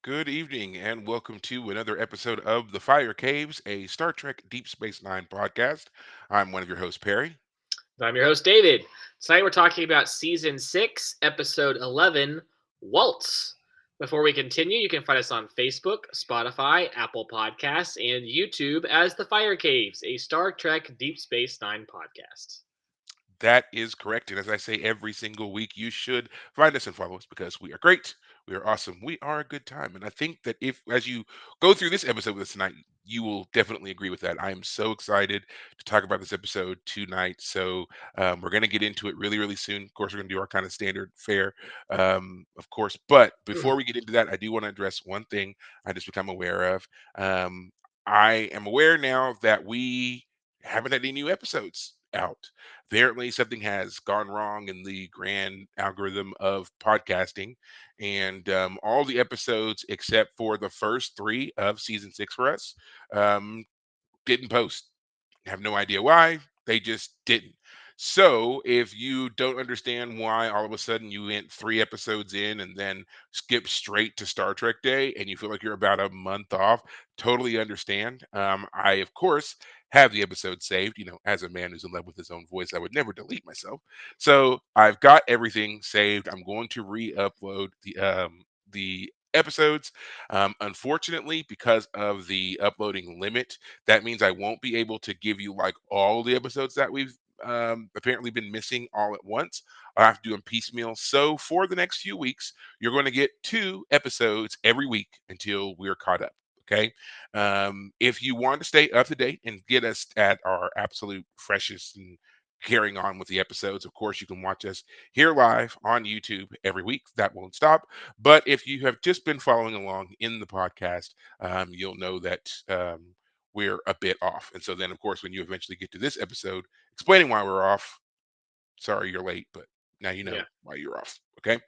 Good evening, and welcome to another episode of The Fire Caves, a Star Trek Deep Space Nine podcast. I'm one of your hosts, Perry. I'm your host, David. Tonight we're talking about Season 6, Episode 11, Waltz. Before we continue, you can find us on Facebook, Spotify, Apple Podcasts, and YouTube as The Fire Caves, a Star Trek Deep Space Nine podcast. That is correct. And as I say every single week, you should find us and follow us because we are great. We are awesome. We are a good time. And I think that if, as you go through this episode with us tonight, you will definitely agree with that. I am so excited to talk about this episode tonight. So we're going to get into it really, really soon. Of course, we're going to do our kind of standard fare, of course. But before we get into that, I do want to address one thing I just become aware of. Um, I am aware now that we haven't had any new episodes out. Apparently something has gone wrong in the grand algorithm of podcasting, and all the episodes except for the first three of season six for us um, didn't post. Have no idea why. They just didn't. So if you don't understand why all of a sudden you went three episodes in and then skip straight to Star Trek Day and you feel like you're about a month off, totally understand. I, of course, have the episode saved. As a man who's in love with his own voice, I would never delete myself. So I've got everything saved. I'm going to re-upload the episodes. Unfortunately, because of the uploading limit, that means I won't be able to give you like all the episodes that we've apparently been missing all at once. I'll have to do them piecemeal. So for the next few weeks, you're going to get two episodes every week until we're caught up. Okay. If you want to stay up to date and get us at our absolute freshest and carrying on with the episodes, of course, you can watch us here live on YouTube every week. That won't stop. But if you have just been following along in the podcast, you'll know that we're a bit off. And so then, of course, when you eventually get to this episode explaining why we're off, sorry you're late, but now you Yeah. know why you're off. Okay.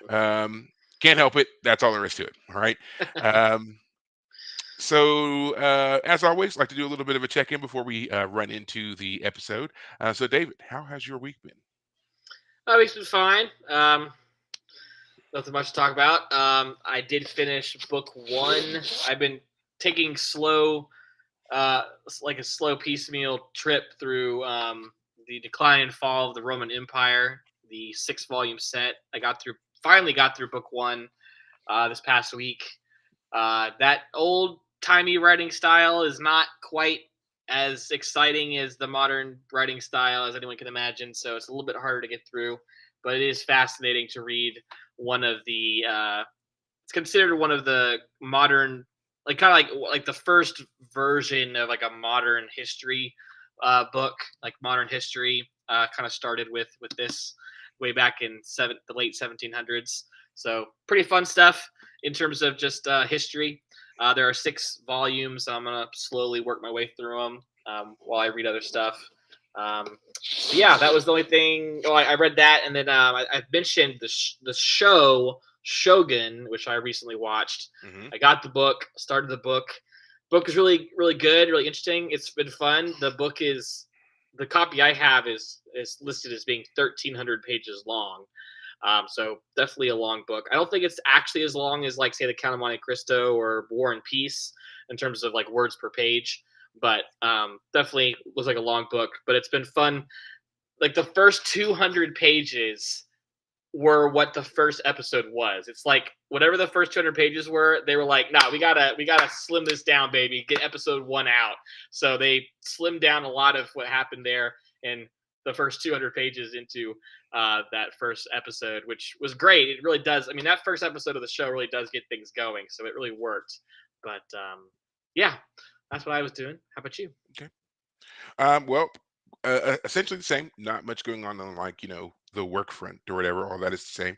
Um, can't help it. That's all there is to it. All right. Um, so, as always, like to do a little bit of a check in before we run into the episode. So, David, how has your week been? Week's been fine. Nothing much to talk about. I did finish book one. I've been taking uh, like a slow piecemeal trip through the decline and fall of the Roman Empire, the 6 volume set. Finally got through book one this past week. That old timey writing style is not quite as exciting as the modern writing style as anyone can imagine, so it's a little bit harder to get through. But it is fascinating to read one of the. It's considered one of the modern, like kind of like the first version of like a modern history book, like modern history. Kind of started with this way back in the late 1700s. So pretty fun stuff in terms of just history. There are 6 volumes. So I'm gonna slowly work my way through them while I read other stuff. Yeah, that was the only thing. Oh, I read that, and then I've mentioned the show Shogun, which I recently watched. Hmm. I got the book, started the book. Book is really really good, really interesting. It's been fun. The copy I have is listed as being 1,300 pages long. So definitely a long book. I don't think it's actually as long as like say the Count of Monte Cristo or War and Peace in terms of like words per page, but definitely looks like a long book. But it's been fun. Like the first 200 pages were what the first episode was. It's like whatever the first 200 pages were, they were like, "Nah, we gotta slim this down, baby. Get episode one out." So they slimmed down a lot of what happened there in the first 200 pages into that first episode, which was great. It really does. I mean, that first episode of the show really does get things going, so it really worked. But yeah, that's what I was doing. How about you? Okay. Well, essentially the same. Not much going on like the work front or whatever. All that is the same.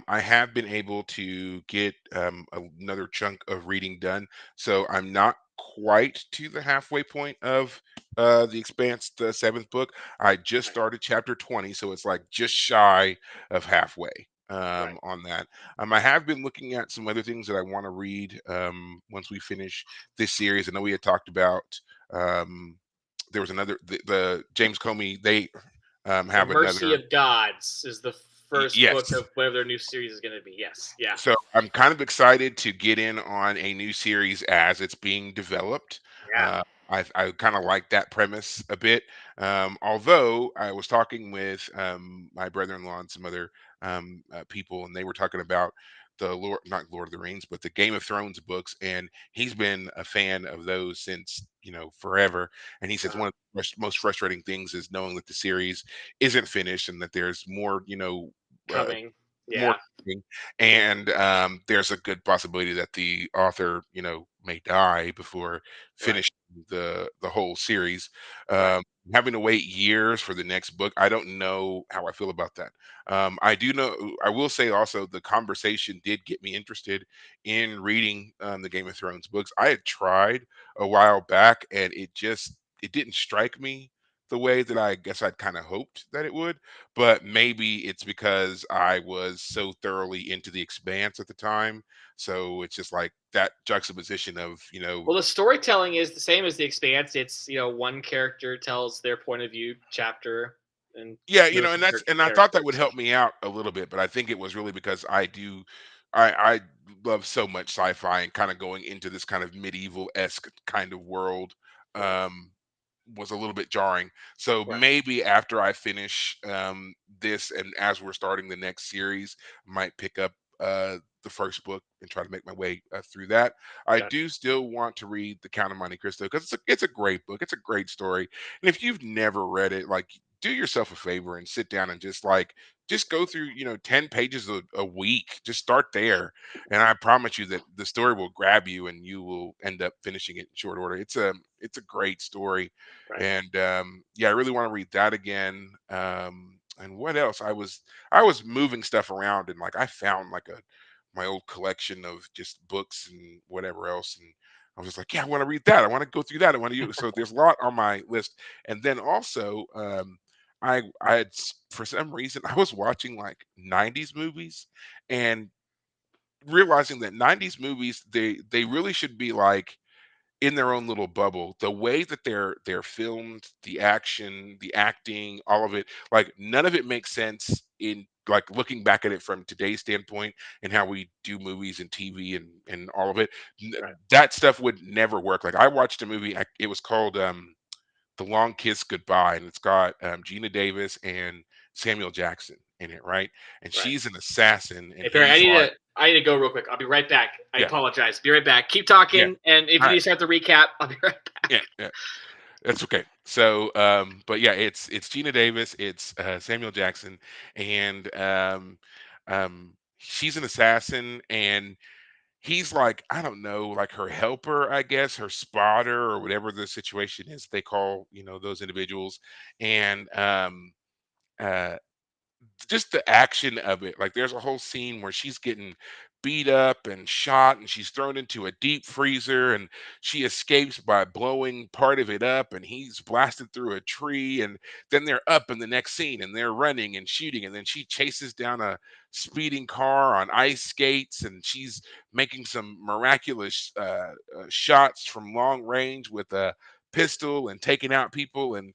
I have been able to get another chunk of reading done, so I'm not quite to the halfway point of the Expanse, the seventh book. I just Right, started chapter 20, so it's like just shy of halfway. right. On that, I have been looking at some other things that I want to read once we finish this series. I know we had talked about there was another the James Comey. They The have Mercy another. of Gods is the first book Yes. of whatever their new series is going to be. Yes, yeah, So I'm kind of excited to get in on a new series as it's being developed. yeah, Uh, I kind of like that premise a bit. Although I was talking with my brother-in-law and some other people, and they were talking about the Lord, not Lord of the Rings, but the Game of Thrones books, and he's been a fan of those since forever. And he says uh, one of the most frustrating things is knowing that the series isn't finished and that there's more, uh, coming. more Yeah, coming, and there's a good possibility that the author, may die before right, finishing the whole series. right, Um, Having to wait years for the next book, I don't know how I feel about that. I do know. I will say also, the conversation did get me interested in reading the Game of Thrones books. I had tried a while back, and it didn't strike me the way that I guess I'd kind of hoped that it would, but maybe it's because I was so thoroughly into the expanse at the time. So it's just like that juxtaposition of, well, the storytelling is the same as The Expanse. It's one character tells their point of view chapter and yeah, goes and into that's certain and I thought that would characters. help me out a little bit, but I think it was really because I love so much sci-fi and kind of going into this kind of medieval-esque kind of world. Right, Um was a little bit jarring. So right, maybe after I finish this and as we're starting the next series, I might pick up the first book and try to make my way through that. I gotcha. do still want to read The Count of Monte Cristo because it's a great book. It's a great story. And if you've never read it, like, do yourself a favor and sit down and just go through 10 pages a week. Just start there, and I promise you that the story will grab you and you will end up finishing it in short order. It's a great story, Right. and yeah, I really want to read that again. And what else? I was moving stuff around, and like I found like a my old collection of just books and whatever else, and I was just like, yeah, I want to read that. I want to go through that. I want to use. So there's a lot on my list, and then also for some reason I was watching like '90s movies and realizing that '90s movies they really should be like in their own little bubble. The way that they're filmed, the action, the acting, all of it, like none of it makes sense in like looking back at it from today's standpoint and how we do movies and TV and all of it. Right. That stuff would never work. Like I watched a movie, it was called The Long Kiss Goodbye, and it's got Gina Davis and Samuel Jackson in it, right? And Right. she's an assassin, and Hey Perry, he's like, I need to go real quick. I'll be right back. I yeah, apologize. Be right back. Keep yeah, talking, and if all you right, need to have to recap, I'll be right yeah, back. yeah. That's okay. So, but yeah, it's Gina Davis, it's Samuel Jackson, and she's an assassin, and he's like, I don't know, like her helper, I guess, her spotter or whatever the situation is. They call those individuals, and uh, just the action of it. Like there's a whole scene where she's getting beat up and shot and she's thrown into a deep freezer and she escapes by blowing part of it up and he's blasted through a tree and then they're up in the next scene and they're running and shooting and then she chases down a speeding car on ice skates and she's making some miraculous shots from long range with a pistol and taking out people and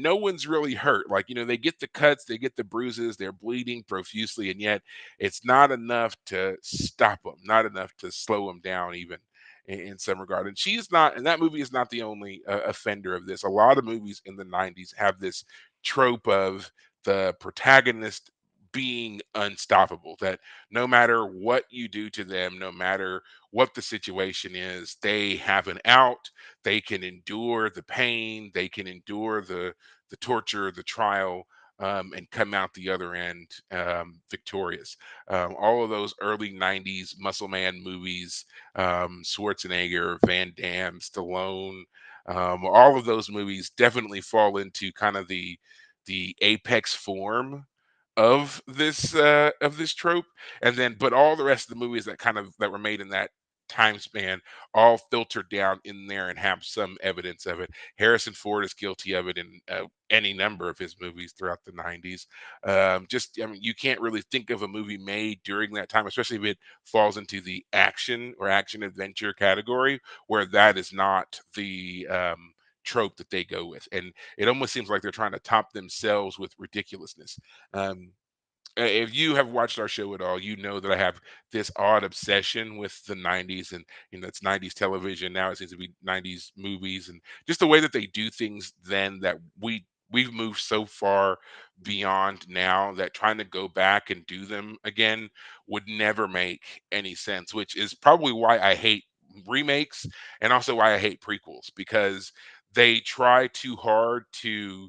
no one's really hurt. Like, they get the cuts, they get the bruises, they're bleeding profusely, and yet it's not enough to stop them, not enough to slow them down, even in some regard. And and that movie is not the only offender of this. A lot of movies in the '90s have this trope of the protagonist being unstoppable, that no matter what you do to them, no matter what the situation is, they have an out. They can endure the pain, they can endure the torture, the trial, and come out the other end victorious. All of those early '90s Muscle Man movies, Schwarzenegger, Van Damme, Stallone, all of those movies definitely fall into kind of the apex form of this trope, and then but all the rest of the movies that were made in that time span all filtered down in there and have some evidence of it. Harrison Ford is guilty of it in any number of his movies throughout the '90s. I mean, you can't really think of a movie made during that time, especially if it falls into the action or action adventure category, where that is not the trope that they go with. And it almost seems like they're trying to top themselves with ridiculousness. Um, if you have watched our show at all, you know that I have this odd obsession with the 90s, and it's 90s television. Now it seems to be 90s movies, and just the way that they do things then, that we've moved so far beyond now that trying to go back and do them again would never make any sense, which is probably why I hate remakes, and also why I hate prequels, because they try too hard to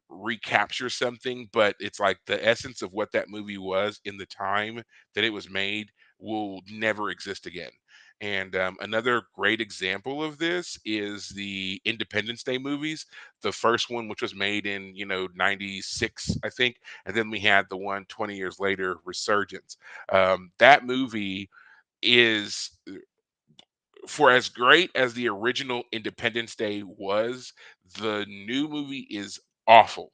recapture something, but it's like the essence of what that movie was in the time that it was made will never exist again. And another great example of this is the Independence Day movies. The first one, which was made in 96, I think, and then we had the one 20 years later, Resurgence. That movie is, for as great as the original Independence Day was, the new movie is awful.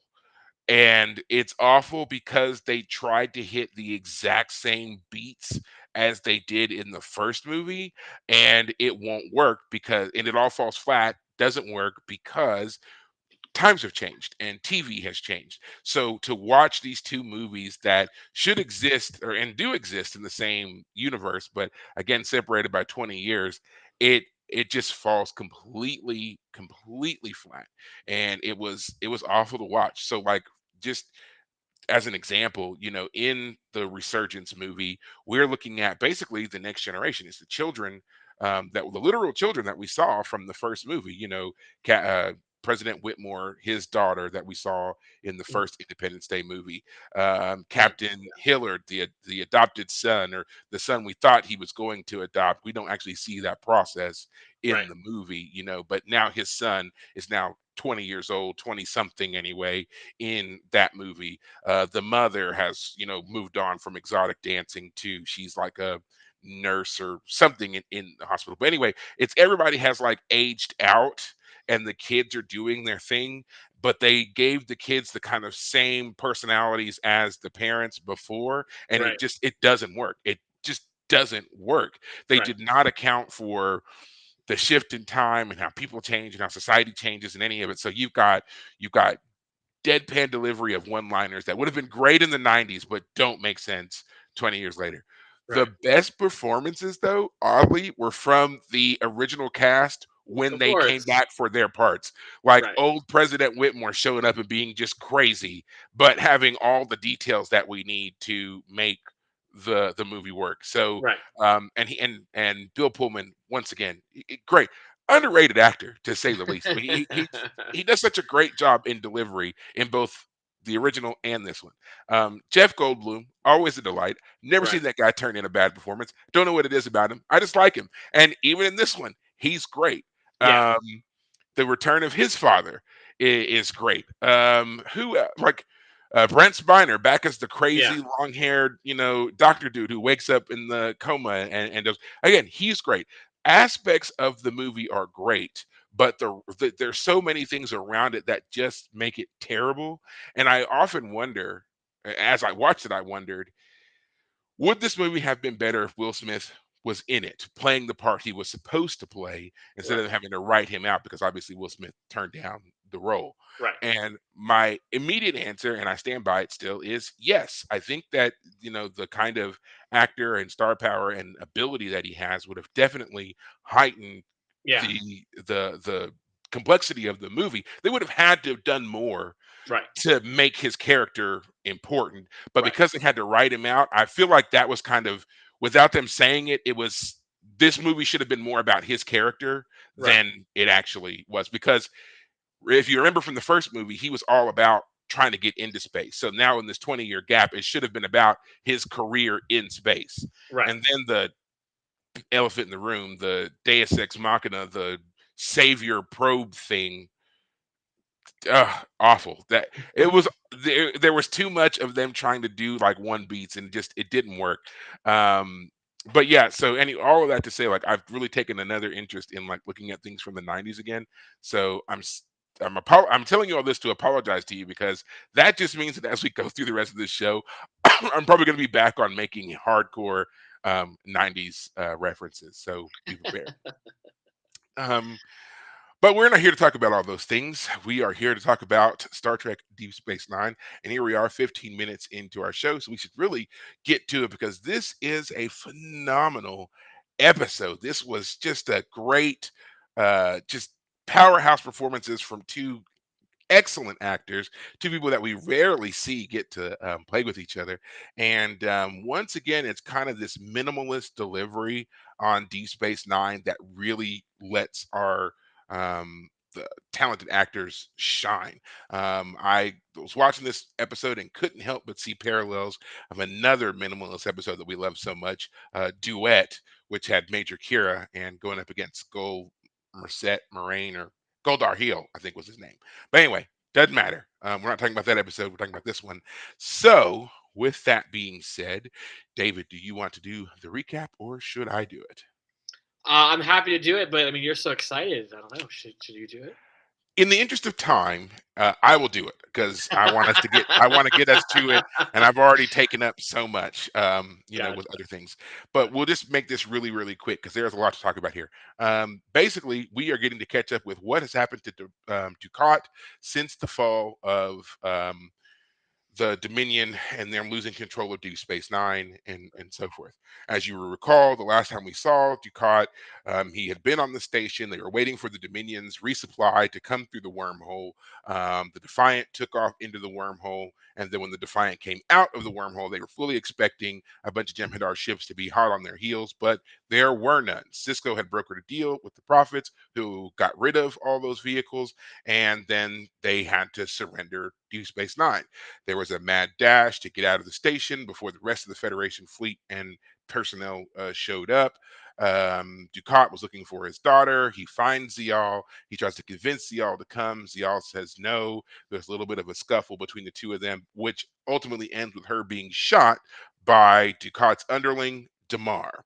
And it's awful because they tried to hit the exact same beats as they did in the first movie, and it won't work, and it all falls flat, doesn't work, because times have changed and TV has changed. So to watch these two movies that should exist, and do exist in the same universe, but again separated by 20 years, it just falls completely flat. And it was awful to watch. So, like, just as an example, in the Resurgence movie, we're looking at basically the next generation. It's the children, the literal children that we saw from the first movie. President Whitmore, his daughter that we saw in the Mm, first Independence Day movie, mm, Captain Hillard, the adopted son, or the son we thought he was going to adopt. We don't actually see that process right, in the movie, but now his son is now 20 years old, 20 something anyway, in that movie. The mother has, moved on from exotic dancing to, she's like a nurse or something in the hospital. But anyway, it's everybody has like aged out, and the kids are doing their thing, but they gave the kids the kind of same personalities as the parents before, and right, it doesn't work. It just doesn't work. They right, did not account for the shift in time and how people change and how society changes and any of it. So you've got deadpan delivery of one-liners that would have been great in the 90s but don't make sense 20 years later. The right. best performances, though, oddly, were from the original cast when Of they came course. back for their parts. Like Right, old President Whitmore showing up and being just crazy, but having all the details that we need to make the movie work. So, right. and Bill Pullman, once again, great, underrated actor, to say the least. I mean, he does such a great job in delivery in both the original and this one. Jeff Goldblum, always a delight. Never Right. seen that guy turn in a bad performance. Don't know what it is about him. I just like him, and even in this one, he's great. Yeah. Um, the return of his father is great. Like Brent Spiner back as the Yeah. crazy long haired, doctor dude who wakes up in the coma and does, again, he's great. Aspects of the movie are great, but there's so many things around it that just make it terrible. And I often wonder, as I watched it, I wondered, would this movie have been better if Will Smith was in it, playing the part he was supposed to play, instead Right. of having to write him out, because obviously Will Smith turned down the role? Right. And my immediate answer, and I stand by it still, is yes. I think that, the kind of actor and star power and ability that he has would have definitely heightened Yeah. the complexity of the movie. They would have had to have done more Right. to make his character important. But Right. because they had to write him out, I feel like that was kind of, without them saying it, it was, this movie should have been more about his character Right. than it actually was. Because if you remember from the first movie, he was all about trying to get into space. So now in this 20-year gap, it should have been about his career in space. Right. And then the elephant in the room, the Deus Ex Machina, the savior probe thing, awful. That it was, there was too much of them trying to do like one beats, and just it didn't work. Um, but yeah, so all of that to say, like, I've really taken another interest in like looking at things from the 90s again. So I'm telling you all this to apologize to you, because that just means that as we go through the rest of this show, I'm probably going to be back on making hardcore 90s references. So be prepared. Um, But we're not here to talk about all those things. We are here to talk about Star Trek Deep Space Nine. And here we are, 15 minutes into our show. So we should really get to it because this is a phenomenal episode. This was just a great, just powerhouse performances from two excellent actors, two people that we rarely see get to play with each other. And once again, it's kind of this minimalist delivery on Deep Space Nine that really lets our the talented actors shine. I was watching this episode and couldn't help but see parallels of another minimalist episode that we love so much, Duet, which had Major Kira and going up against Gold Merced Moraine or Goldar Heel, I think was his name. But anyway, doesn't matter. We're not talking about that episode. We're talking about this one. So, with that being said, David, do you want to do the recap or should I do it? I'm happy to do it, but I mean, you're so excited. I don't know. Should you do it? In the interest of time, I will do it because I want to get us to it, and I've already taken up so much, with Gotcha. other things. But we'll just make this really, really quick because there's a lot to talk about here. Basically, we are getting to catch up with what has happened to Ducat since the fall of the Dominion and them losing control of Deep Space Nine and so forth. As you will recall, the last time we saw Ducat, he had been on the station. They were waiting for the Dominion's resupply to come through the wormhole. The Defiant took off into the wormhole, and then when the Defiant came out of the wormhole, they were fully expecting a bunch of Jem'Hadar ships to be hot on their heels, but there were none. Cisco had brokered a deal with the Prophets, who got rid of all those vehicles, and then they had to surrender Deep Space Nine. There was a mad dash to get out of the station before the rest of the Federation fleet and personnel showed up. Ducat was looking for his daughter. He finds Zial. He tries to convince Zial to come. Zial says no. There's a little bit of a scuffle between the two of them, which ultimately ends with her being shot by Ducat's underling, Damar.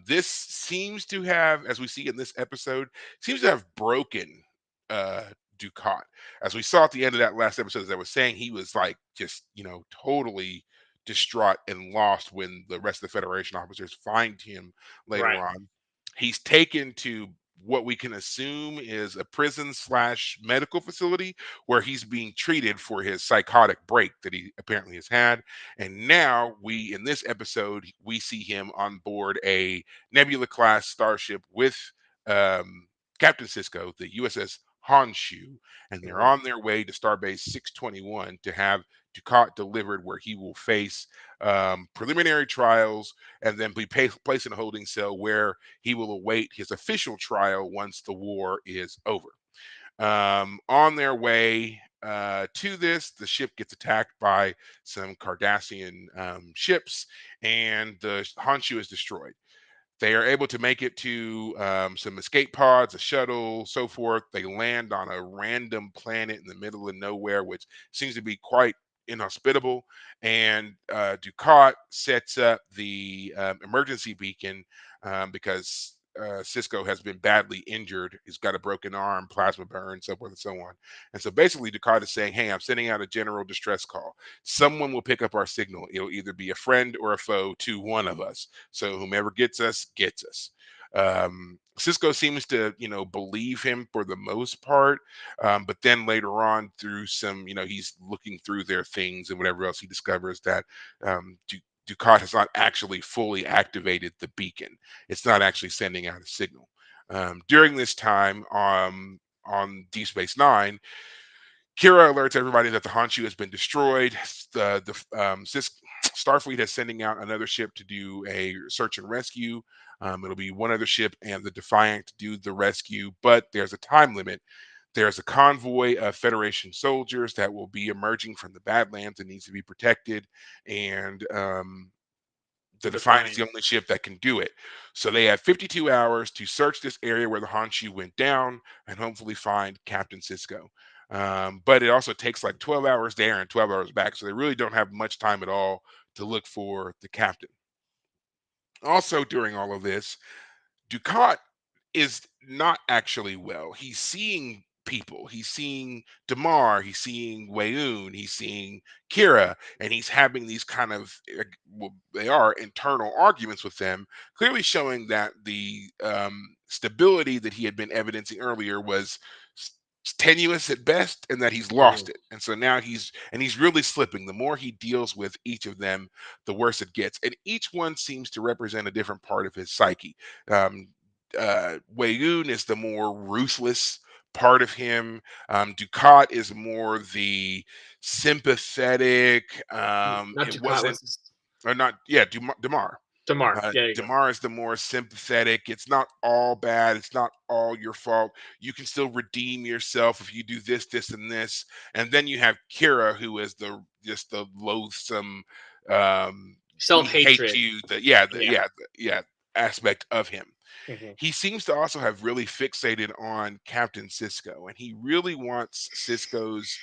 This seems to have, as we see in this episode, seems to have broken uh, Ducat, as we saw at the end of that last episode, as I was saying, he was like just, totally distraught and lost when the rest of the Federation officers find him later Right. on. He's taken to what we can assume is a prison slash medical facility where he's being treated for his psychotic break that he apparently has had. And now in this episode, we see him on board a Nebula class starship with um, Captain Cisco, the USS Honshu, and they're Mhm. on their way to Starbase 621 to have Ducat delivered, where he will face preliminary trials and then be placed in a holding cell where he will await his official trial once the war is over. On their way to this, the ship gets attacked by some Cardassian ships, and the Honshu is destroyed. They are able to make it to some escape pods, a shuttle, so forth. They land on a random planet in the middle of nowhere, which seems to be quite inhospitable. And Ducat sets up the emergency beacon because Cisco has been badly injured. He's got a broken arm, plasma burn, so forth and so on. And so basically, Ducat is saying, "Hey, I'm sending out a general distress call. Someone will pick up our signal. It'll either be a friend or a foe to one of us. So whomever gets us gets us." Cisco seems to, believe him for the most part, but then later on, through some, he's looking through their things and whatever else, he discovers that Ducat has not actually fully activated the beacon. It's not actually sending out a signal. During this time, on Deep Space Nine, Kira alerts everybody that the Honshu has been destroyed. Starfleet is sending out another ship to do a search and rescue. It'll be one other ship and the Defiant to do the rescue, but there's a time limit. There's a convoy of Federation soldiers that will be emerging from the Badlands and needs to be protected. And the The Defiant is Defiant. the only ship that can do it. So they have 52 hours to search this area where the Honshu went down and hopefully find Captain Cisco. But it also takes like 12 hours there and 12 hours back. So they really don't have much time at all to look for the captain. Also, during all of this, Ducat is not actually well. He's seeing people. He's seeing Damar. He's seeing Wayoon. He's seeing Kira, and he's having these kind of well, they are internal arguments with them, clearly showing that the stability that he had been evidencing earlier was tenuous at best, and that he's Mhm. lost it. And so now he's really slipping. The more he deals with each of them, the worse it gets. And each one seems to represent a different part of his psyche. Um, Wayoon is the more ruthless part of him. Ducat is more the sympathetic. Not It Ducat, wasn't, what's his or not, yeah, Demar. Damar. Yeah, there you go. Demar is the more sympathetic. It's not all bad. It's not all your fault. You can still redeem yourself if you do this, this, and this. And then you have Kira, who is the just the loathsome, we hate Self-hatred. you. Yeah. Yeah aspect of him. Mhm. He seems to also have really fixated on Captain Cisco, and he really wants Cisco's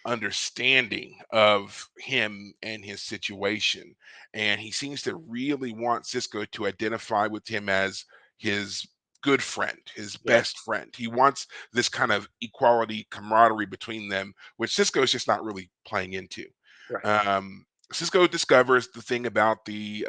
understanding of him and his situation. And he seems to really want Cisco to identify with him as his good friend, his Yeah. best friend. He wants this kind of equality, camaraderie between them, which Cisco is just not really playing into. Right. Um, Cisco discovers the thing about the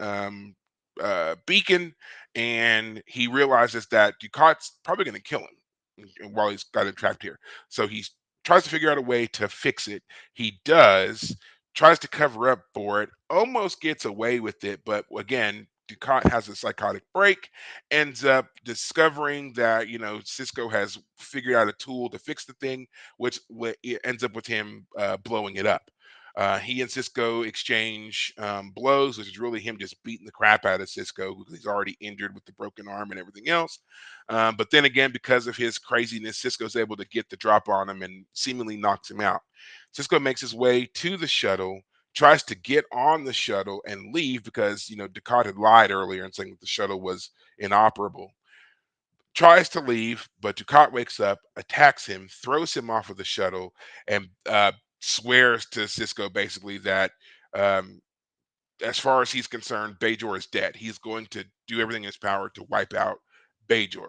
beacon, and he realizes that Ducat's probably going to kill him while he's got it trapped here. So he tries to figure out a way to fix it. He does, tries to cover up for it, almost gets away with it, but again, Ducat has a psychotic break, ends up discovering that Cisco has figured out a tool to fix the thing, which it ends up with him blowing it up. He and Cisco exchange blows, which is really him just beating the crap out of Cisco because he's already injured with the broken arm and everything else. But then again, because of his craziness, Cisco's able to get the drop on him and seemingly knocks him out. Cisco makes his way to the shuttle, tries to get on the shuttle and leave because Ducat had lied earlier and saying that the shuttle was inoperable. Tries to leave, but Ducat wakes up, attacks him, throws him off of the shuttle, and swears to Cisco basically that um, as far as he's concerned, Bajor is dead. He's going to do everything in his power to wipe out Bajor.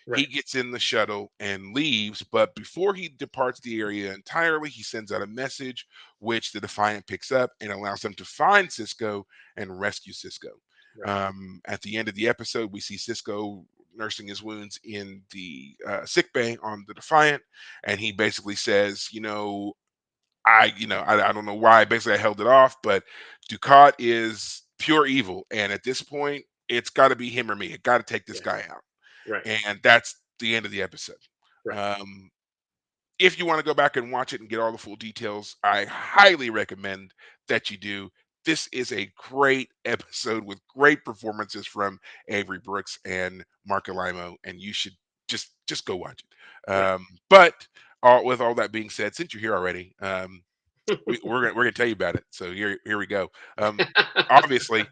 He Right. gets in the shuttle and leaves, but before he departs the area entirely, he sends out a message which the Defiant picks up and allows them to find Cisco and rescue Cisco. Right. At the end of the episode, we see Cisco nursing his wounds in the sick bay on the Defiant, and he basically says, I don't know why. Basically, I held it off, but Ducat is pure evil, and at this point, it's got to be him or me. It got to take this Yeah. guy out, Right. and that's the end of the episode. Right. Um, if you want to go back and watch it and get all the full details, I highly recommend that you do. This is a great episode with great performances from Avery Brooks and Mark Alimo, and you should just go watch it. Right. But with all that being said, since you're here already, we're gonna tell you about it. So here we go. Um, Obviously,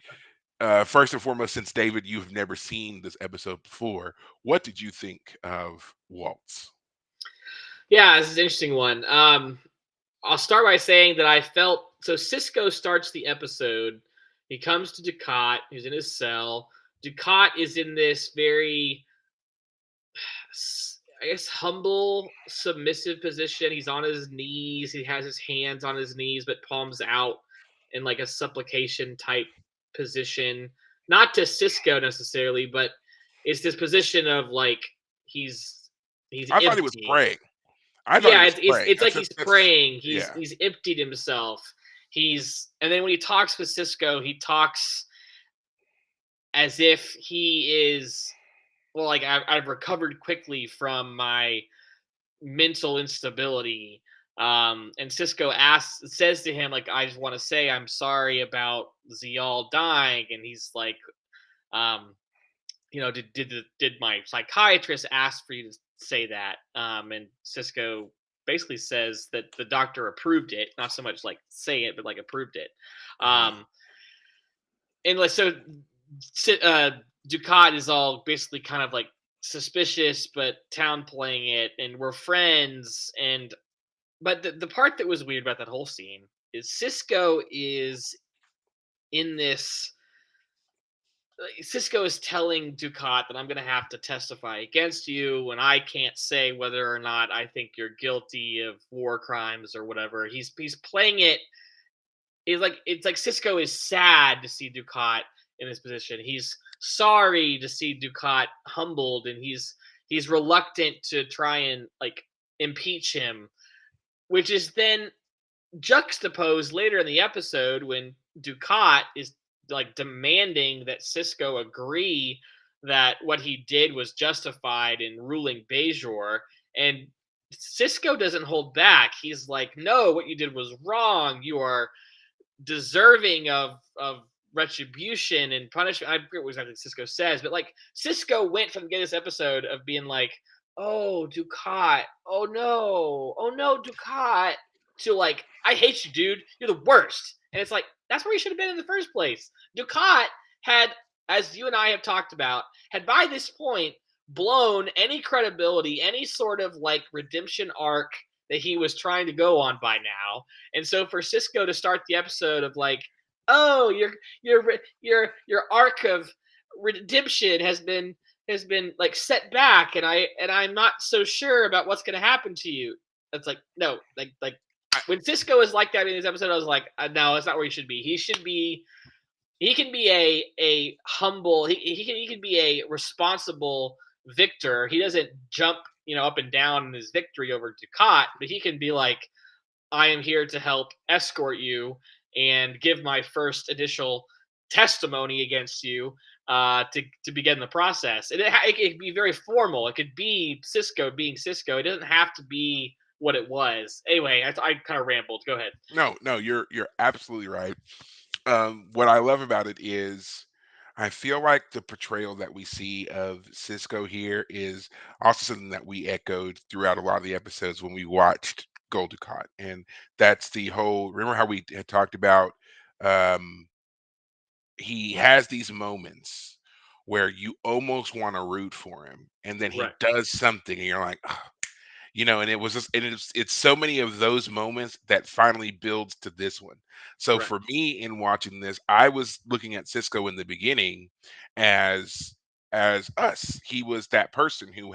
first and foremost, since David, you've never seen this episode before, what did you think of Waltz? Yeah, this is an interesting one. I'll start by saying that I felt so. Cisco starts the episode. He comes to Ducat. He's in his cell. Ducat is in this very, I guess, humble, submissive position. He's on his knees. He has his hands on his knees, but palms out in like a supplication type position. Not to Cisco necessarily, but it's this position of like he's he's I thought he was empty. praying. I thought he Yeah, was it's praying. it's like he's That's praying. He's yeah. he's emptied himself. And then when he talks with Cisco, he talks as if he is, well, like I've recovered quickly from my mental instability. And Cisco says to him, like, I just want to say I'm sorry about Zial dying, and he's like, um, did my psychiatrist ask for you to say that? And Cisco basically says that the doctor approved it, not so much like say it, but like approved it. Mhm. Um, and like so, uh, Ducat is all basically kind of like suspicious, but town playing it, and we're friends. And but the part that was weird about that whole scene is Cisco is in this Cisco is telling Ducat that I'm going to have to testify against you, and I can't say whether or not I think you're guilty of war crimes or whatever. He's playing it. It's like Cisco is sad to see Ducat in this position. sorry to see Ducat humbled, and he's reluctant to try and like impeach him, which is then juxtaposed later in the episode when Ducat is like demanding that Cisco agree that what he did was justified in ruling Bejor, and Cisco doesn't hold back. He's like, "No, what you did was wrong. You are deserving of retribution and punishment." I forget what exactly Cisco says, but like Cisco went from the beginning of this episode of being like, "Oh, Ducat, oh no, Ducat," to like, "I hate you, dude. You're the worst." And it's like that's where he should have been in the first place. Ducat had, as you and I have talked about, had by this point blown any credibility, any sort of like redemption arc that he was trying to go on by now. And so for Cisco to start the episode of like, "Oh, your arc of redemption has been like set back, and I'm not so sure about what's going to happen to you." It's like, no, like I, when Cisco is like that in this episode, I was like, no, that's not where he should be. He can be a humble, he can be a responsible victor. He doesn't jump, up and down in his victory over Ducat, but he can be like, "I am here to help escort you and give my first initial testimony against you to begin the process." And it could be very formal. It could be Cisco being Cisco. It doesn't have to be what it was. Anyway, I kind of rambled. Go ahead. no, no, you're absolutely right. What I love about it is I feel like the portrayal that we see of Cisco here is also something that we echoed throughout a lot of the episodes when we watched Gold Dukat. And that's the whole, remember how we had talked about um he has these moments where you almost want to root for him and then he Right, does something and you're like, and it was just, and it's so many of those moments that finally builds to this one. So right, for me in watching this, I was looking at Cisco in the beginning as as us. He was that person who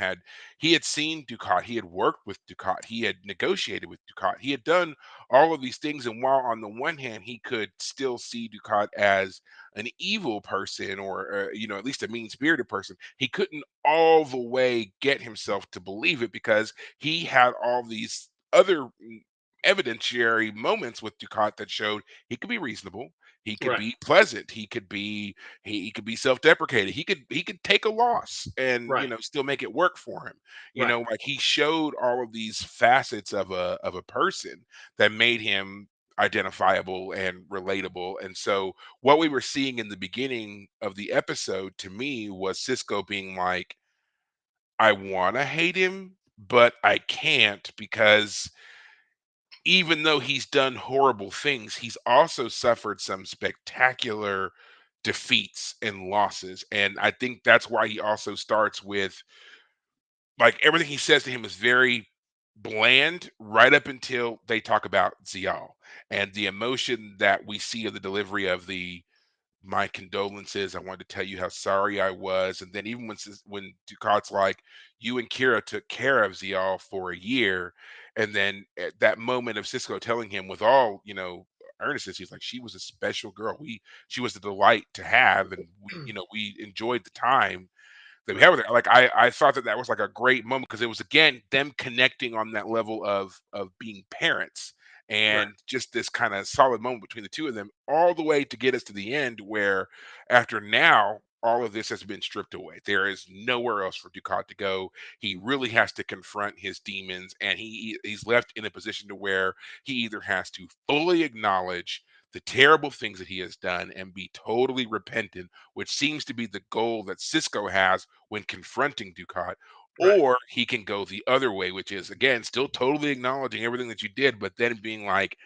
he had seen Ducat, he had worked with Ducat, he had negotiated with Ducat, he had done all of these things. And while on the one hand he could still see Ducat as an evil person or at least a mean-spirited person, he couldn't all the way get himself to believe it because he had all these other evidentiary moments with Ducat that showed he could be reasonable, he could right, be pleasant, he could be self-deprecating, he could take a loss and right, still make it work for him. right, Like he showed all of these facets of a person that made him identifiable and relatable. And so what we were seeing in the beginning of the episode to me was Cisco being like, I want to hate him, but I can't because even though he's done horrible things, he's also suffered some spectacular defeats and losses. And I think that's why he also starts with like everything he says to him is very bland right up until they talk about Zial and the emotion that we see of the delivery of the my condolences. I wanted to tell you how sorry I was. And then even when Ducat's like, you and Kira took care of Zial for a year, and then at that moment of Cisco telling him with all earnestness, he's like, she was a special girl. She was a delight to have, and we enjoyed the time that we right, had with her. Like I thought that was like a great moment because it was again them connecting on that level of being parents right, and just this kind of solid moment between the two of them, all the way to get us to the end where after now all of this has been stripped away. There is nowhere else for Ducat to go. He really has to confront his demons, and he's left in a position to where he either has to fully acknowledge the terrible things that he has done and be totally repentant, which seems to be the goal that Cisco has when confronting Ducat, right, or he can go the other way, which is again still totally acknowledging everything that you did, but then being like,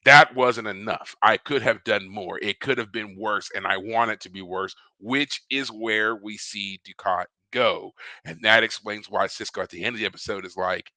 that wasn't enough. I could have done more. It could have been worse, and I want it to be worse, which is where we see Ducat go. And that explains why Cisco at the end of the episode is like,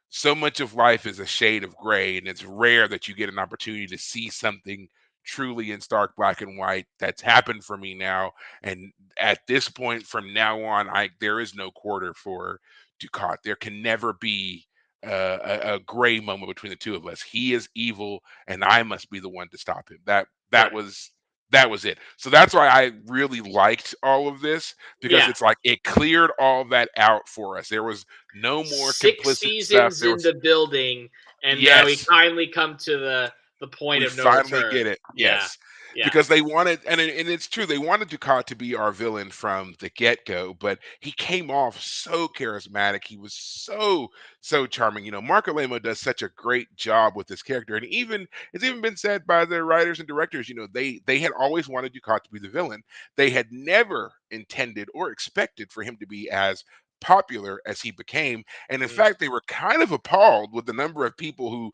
so much of life is a shade of gray, and it's rare that you get an opportunity to see something truly in stark black and white. That's happened for me now, and at this point from now on, I there is no quarter for Ducat. There can never be a gray moment between the two of us. He is evil, and I must be the one to stop him. That right. was That was it. So that's why I really liked all of this because Yeah. it's like it cleared all that out for us. There was no more Six complicit stuff. seasons There in was the building, and now we yes, finally come to the point we of no finally get return. it. Yeah. Yes. Yeah. Because they wanted, and it's true, they wanted Ducat to be our villain from the get go, but he came off so charismatic. He was so charming. Marco Lamo does such a great job with this character, and it's even been said by the writers and directors. They had always wanted Ducat to be the villain. They had never intended or expected for him to be as popular as he became, and in Mm. fact, they were kind of appalled with the number of people who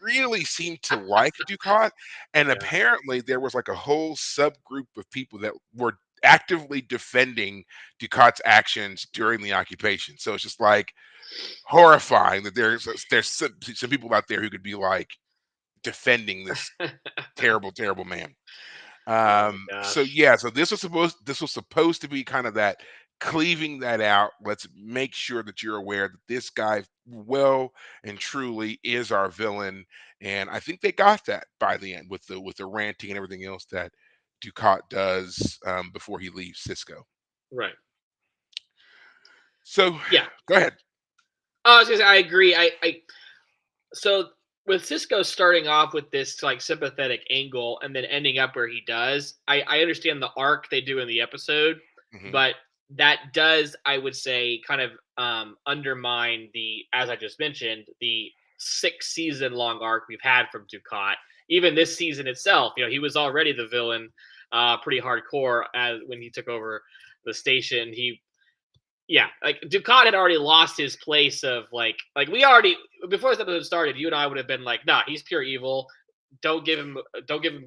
really seemed to like Ducat. And Yeah. apparently, there was like a whole subgroup of people that were actively defending Ducat's actions during the occupation. So it's just like horrifying that there's some people out there who could be like defending this terrible, terrible man. Oh my So gosh. yeah, so this was supposed to be kind of that cleaving that out. Let's make sure that you're aware that this guy well and truly is our villain. And I think they got that by the end with the ranting and everything else that Ducat does before he leaves Cisco. Right. So Yeah. go ahead. Oh, I was gonna say I agree. I so with Cisco starting off with this like sympathetic angle and then ending up where he does, I understand the arc they do in the episode, Hmm. but that does, I would say, kind of undermine the, as I just mentioned, the 6 season long arc we've had from Ducat. Even this season itself, he was already the villain, pretty hardcore as when he took over the station. He Yeah, like Ducat had already lost his place of like we already before this episode started, you and I would have been like, nah, he's pure evil. Don't give him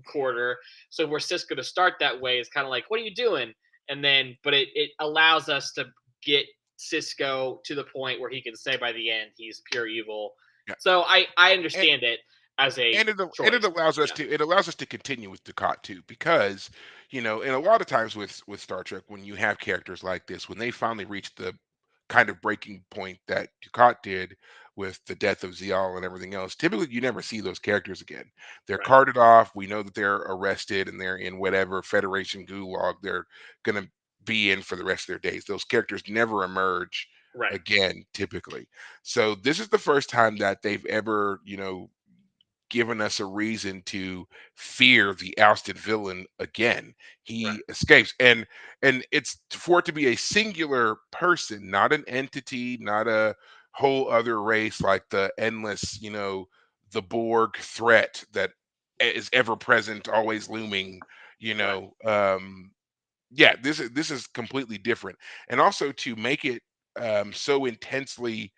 quarter. So where Cisco to start that way is kind of like, what are you doing? And then but it allows us to get Cisco to the point where he can say by the end he's pure evil. Yeah. So I understand it as a And it choice. allows us Yeah, to continue with Ducat too, because and a lot of times with Star Trek, when you have characters like this, when they finally reach the kind of breaking point that Ducat did with the death of Zial and everything else, typically you never see those characters again. They're right, carted off. We know that they're arrested and they're in whatever Federation gulag they're going to be in for the rest of their days. Those characters never emerge right, again, typically. So this is the first time that they've ever, given us a reason to fear the ousted villain again. right, He escapes, and it's for it to be a singular person, not an entity, not a whole other race like the endless, the Borg threat that is ever present, always looming. You right, know, yeah, this is completely different, and also to make it so intensely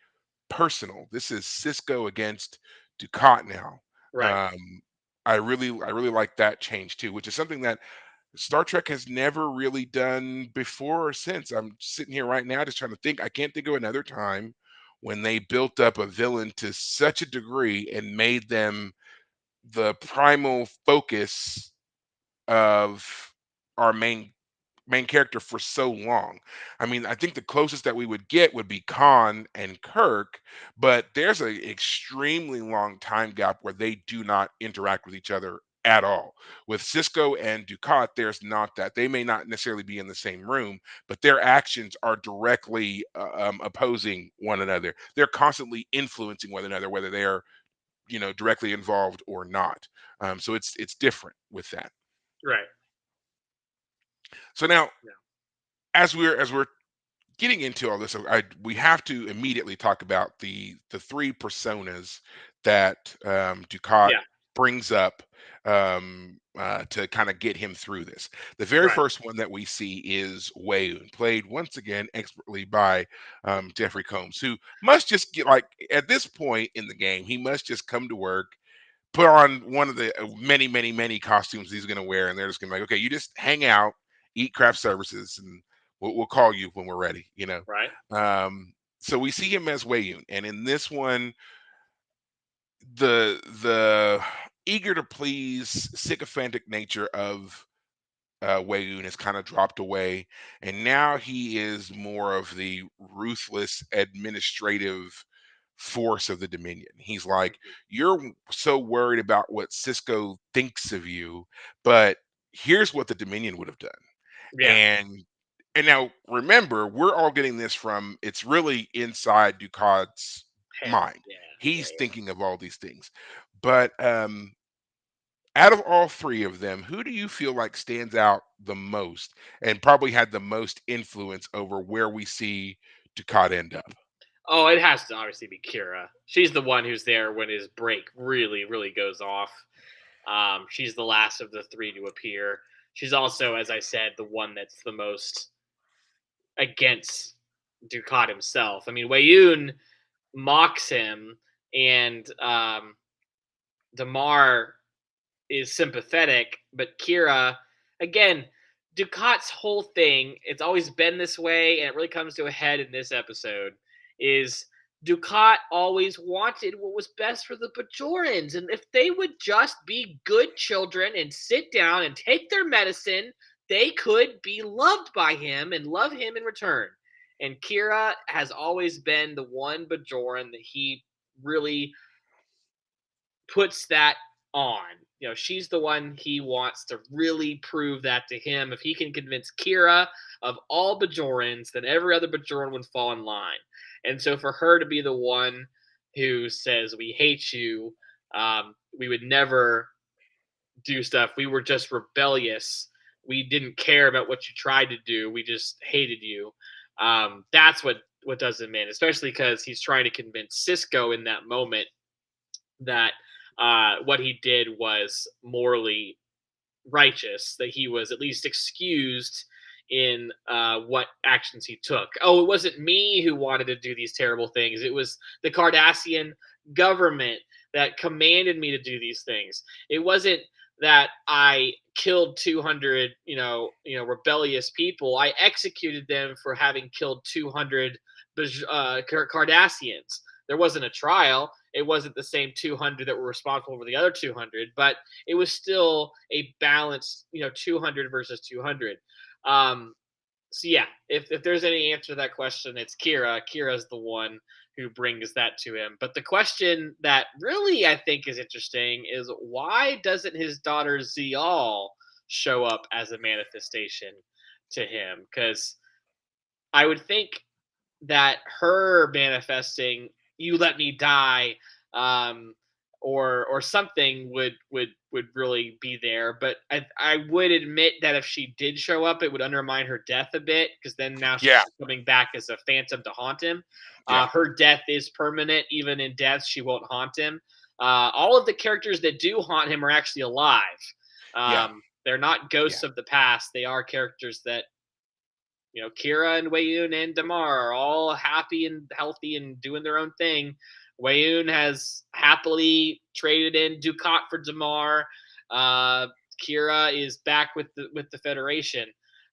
personal. This is Cisco against Ducat now. right, Um, I really like that change too, which is something that Star Trek has never really done before or since. I'm sitting here right now just trying to think. I can't think of another time when they built up a villain to such a degree and made them the primal focus of our main character for so long. I mean, I think the closest that we would get would be Khan and Kirk, but there's an extremely long time gap where they do not interact with each other at all. With Cisco and Ducat, there's not that. They may not necessarily be in the same room, but their actions are directly opposing one another. They're constantly influencing one another, whether they're directly involved or not. So it's different with that. right. So now, Yeah, as we're getting into all this, we have to immediately talk about the three personas that Ducat yeah, brings up to kind of get him through this. The very right, first one that we see is Wayoon, played once again expertly by Jeffrey Combs, who must just get like at this point in the game, he must just come to work, put on one of the many, many, many costumes he's going to wear, and they're just going to be like, okay, you just hang out, eat craft services, and we'll call you when we're ready. right, So we see him as Wayoon, and in this one, the eager to please, sycophantic nature of Wayoon has kind of dropped away, and now he is more of the ruthless administrative force of the Dominion. He's like, mhm, you're so worried about what Cisco thinks of you, but here's what the Dominion would have done. Yeah. And now remember, we're all getting this from it's really inside Ducat's Head. mind. Yeah. Yeah. He's thinking of all these things. But out of all three of them, who do you feel like stands out the most and probably had the most influence over where we see Ducat end up? Oh, it has to obviously be Kira. She's the one who's there when his break really, really goes off. She's the last of the three to appear. She's also, as I said, the one that's the most against Ducat himself. I mean, Wayun mocks him, and Damar is sympathetic, but Kira, again, Ducat's whole thing, it's always been this way, and it really comes to a head in this episode, is Ducat always wanted what was best for the Bajorans. And if they would just be good children and sit down and take their medicine, they could be loved by him and love him in return. And Kira has always been the one Bajoran that he really puts that on. You know, she's the one he wants to really prove that to him. If he can convince Kira of all Bajorans, then every other Bajoran would fall in line. And so for her to be the one who says, "We hate you," we would never do stuff. We were just rebellious. We didn't care about what you tried to do. We just hated you. That's what does him in, especially because he's trying to convince Cisco in that moment that what he did was morally righteous, that he was at least excused in what actions he took. Oh, it wasn't me who wanted to do these terrible things. It was the Cardassian government that commanded me to do these things. It wasn't that I killed 200, rebellious people. I executed them for having killed 200 Cardassians. There wasn't a trial. It wasn't the same 200 that were responsible for the other 200, but it was still a balanced, 200 versus 200. So yeah, if there's any answer to that question, it's Kira. Kira's the one who brings that to him. But the question that really I think is interesting is why doesn't his daughter Zial show up as a manifestation to him? Because I would think that her manifesting "you let me die," um, or something would really be there. But I would admit that if she did show up, it would undermine her death a bit because then now Yeah, she's coming back as a phantom to haunt him. yeah, Her death is permanent; even in death, she won't haunt him. All of the characters that do haunt him are actually alive. yeah, They're not yeah. ghosts of the past; they are characters that Kira and Wayun and Damar are all happy and healthy and doing their own thing. Wayun has happily traded in Ducat for Damar. Uh, Kira is back with the Federation.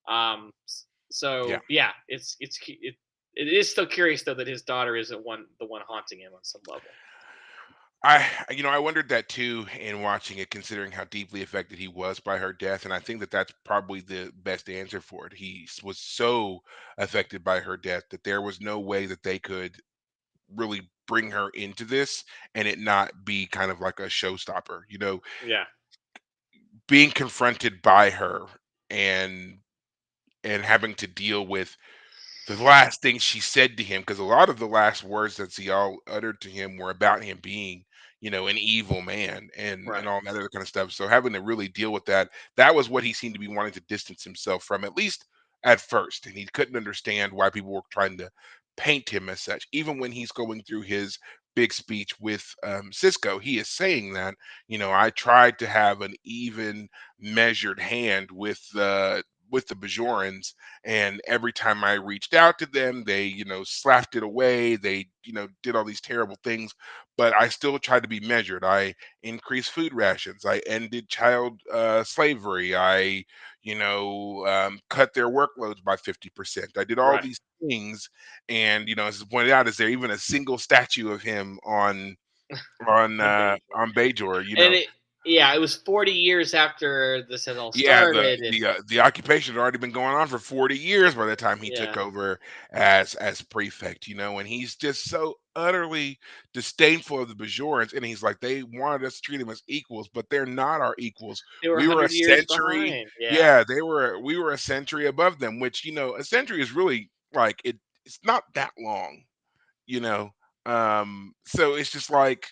Um, Yeah. so yeah, it is still curious though that his daughter isn't the one haunting him on some level. I wondered that too in watching it, considering how deeply affected he was by her death, and I think that that's probably the best answer for it. Was so affected by her death that there was no way that they could really bring her into this and it not be kind of like a showstopper. Yeah, Being confronted by her and and having to deal with the last thing she said to him, because a lot of the last words that Zial uttered to him were about him being, an evil man and right. all that other kind of stuff. So having to really deal with that, that was what he seemed to be wanting to distance himself from, at least at first. And he couldn't understand why people were trying to paint him as such. Even when he's going through his big speech with Cisco, he is saying that, I tried to have an even measured hand with the Bajorans, and every time I reached out to them, they, slapped it away. They, did all these terrible things, but I still tried to be measured. I increased food rations. I ended child slavery. I, cut their workloads by 50%. I did all Right. these things, and as pointed out, is there even a single statue of him on On Bajor. Bajor? And yeah, it was 40 years after this had all Yeah, started, and the occupation had already been going on for 40 years by the time he took yeah, over as prefect, and he's just so utterly disdainful of the Bajorans, and he's like, they wanted us to treat him as equals, but they're not our equals. they were We were a 100 years century, behind. Yeah, yeah, we were a century above them, which a century is really like it's not that long, you know. So it's just like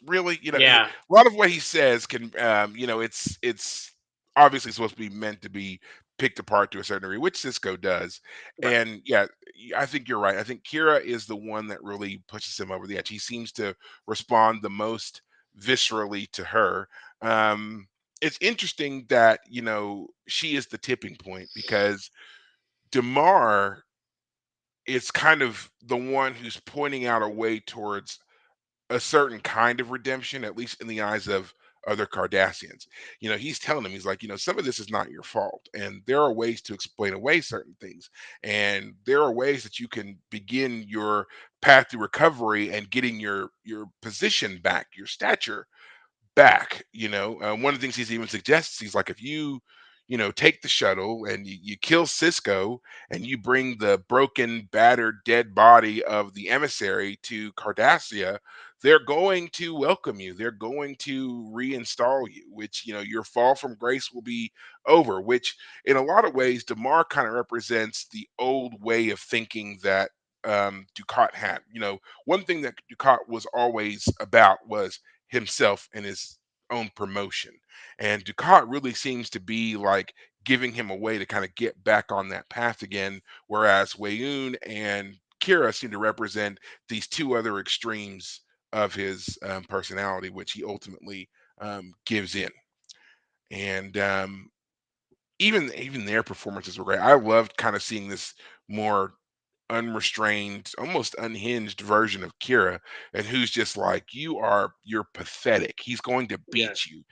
really, yeah, a lot of what he says can, it's obviously supposed to be meant to be picked apart to a certain degree, which Cisco does. right. And yeah, I think you're right. I think Kira is the one that really pushes him over the edge. He seems to respond the most viscerally to her. Um, it's interesting that she is the tipping point because Damar is kind of the one who's pointing out a way towards a certain kind of redemption, at least in the eyes of other Cardassians. He's telling them, he's like, some of this is not your fault. And there are ways to explain away certain things. And there are ways that you can begin your path to recovery and getting your position back, your stature back. One of the things he's even suggests, he's like, if you take the shuttle and you kill Cisco and you bring the broken, battered, dead body of the emissary to Cardassia, they're going to welcome you. They're going to reinstall you, which your fall from grace will be over. Which, in a lot of ways, Damar kind of represents the old way of thinking that Ducat had. One thing that Ducat was always about was himself and his own promotion. And Ducat really seems to be like giving him a way to kind of get back on that path again, whereas Wayoon and Kira seem to represent these two other extremes of his personality, which he ultimately gives in. And even their performances were great. I loved kind of seeing this more unrestrained, almost unhinged version of Kira, and who's just like, you're pathetic. He's going to Yeah, beat you.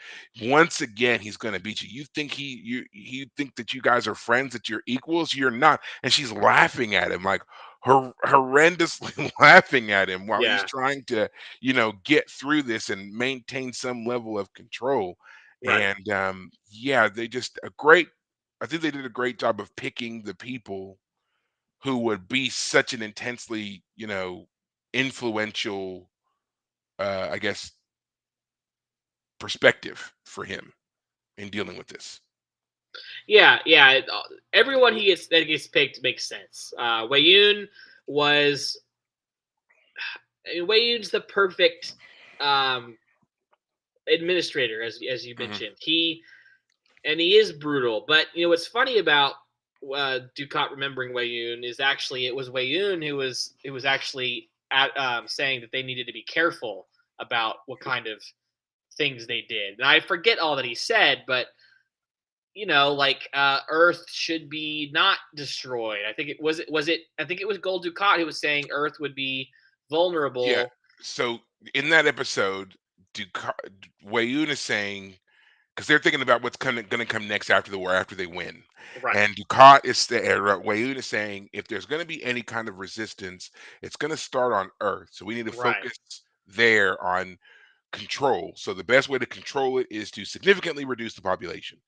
Once again, he's going to beat you. You think that you guys are friends, that you're equals, you're not. And she's laughing at him, like horrendously laughing at him while he's yeah, trying to, get through this and maintain some level of control. right. And yeah, they just a great I think they did a great job of picking the people who would be such an intensely, influential, I guess, perspective for him in dealing with this. Yeah, yeah. Everyone that gets picked makes sense. Was Wayun's the perfect um, administrator, as you Hmm. mentioned. He is brutal, but what's funny about Ducat remembering Wayun is actually it was Wayun who was actually saying that they needed to be careful about what kind of things they did. And I forget all that he said, but like Earth should be not destroyed. I think it was I think it was Gold Ducat who was saying Earth would be Yeah. vulnerable. So in that episode, Wayoon is saying, because they're thinking about what's going to come next after the war, after they win. Right, And Ducat Wayoon is saying, if there's going to be any kind of resistance, it's going to start on Earth. So we need to right. focus there on control. So the best way to control it is to significantly reduce the population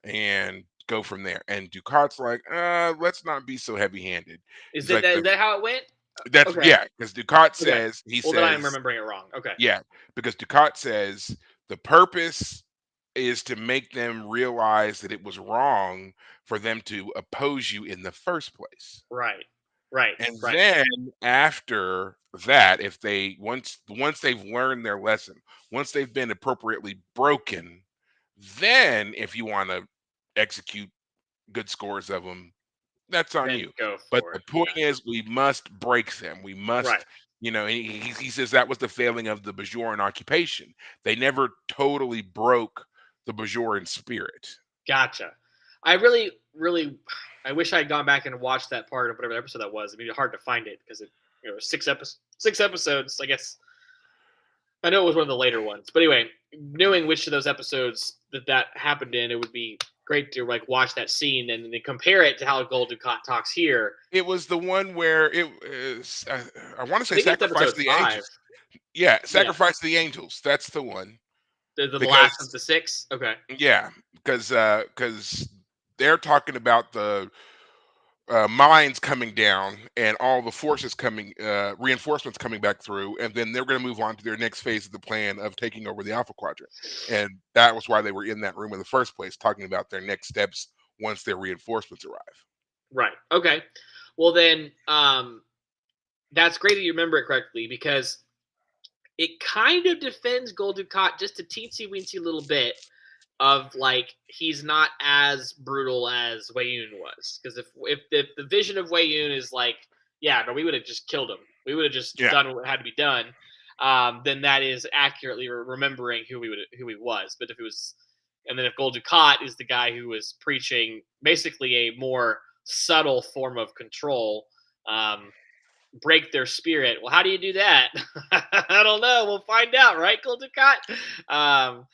and go from there. And Ducat's like, let's not be so heavy-handed. Is He's that like is that how it went? that's Okay, yeah, because Ducat okay. says he Well, then I'm says remembering it wrong. Okay, yeah, because Ducat says the purpose is to make them realize that it was wrong for them to oppose you in the first place. right, right, And right. then after that, if they once they've learned their lesson, once they've been appropriately broken, then if you want to execute good scores of them, that's on Then you. go But for the it. point Yeah, is, we must break them. We right. must, he says that was the failing of the Bajoran occupation. They never totally broke the Bajoran spirit. Gotcha. I really, I wish I had gone back and watched that part of whatever episode that was. It'd be hard to find it because it, 6 episodes. I guess I know it was one of the later ones, but anyway, knowing which of those episodes that happened in, it would be great to like watch that scene and then compare it to how Gold Ducat talks here. It was the one where it is, I want to I say think it's Sacrifice episode of the five. Angels. Yeah, Yeah, Sacrifice of the Angels. That's the one. The last of because the six. Okay. yeah, because they're talking about the mines coming down and all the forces coming, reinforcements coming back through, and then they're going to move on to their next phase of the plan of taking over the Alpha Quadrant. And that was why they were in that room in the first place, talking about their next steps once their reinforcements arrive. Right. Okay. Well then, that's great that you remember it correctly because it kind of defends Gul Dukat just a teensy weensy little bit of like he's not as brutal as Wayun was. Because if the vision of Wayun is like, yeah, no, we would have just killed him. We would have just Yeah, done what had to be done. Then that is accurately remembering who he was. But if it was, and then if Gul Dukat is the guy who was preaching basically a more subtle form of control, um, break their spirit. Well, how do you do that? I don't know. We'll find out, right, Gul Dukat? Um,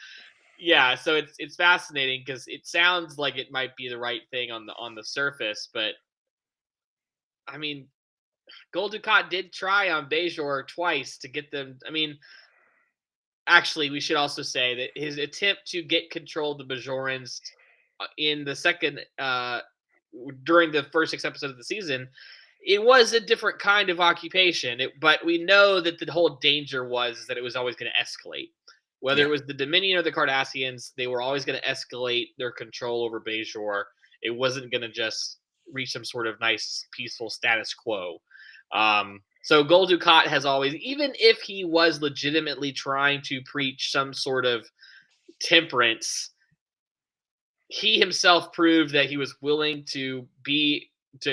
yeah, so it's fascinating because it sounds like it might be the right thing on the surface, but I mean, Gul Dukat did try on Bejor twice to get them. I mean, actually, we should also say that his attempt to get control of the Bajorans in the second, during the first six episodes of the season, it was a different kind of occupation. But we know that the whole danger was that it was always going to escalate. Whether yeah, it was the Dominion or the Cardassians, they were always going to escalate their control over Bajor. It wasn't going to just reach some sort of nice, peaceful status quo. So Gul Dukat has always, even if he was legitimately trying to preach some sort of temperance, he himself proved that he was willing to be to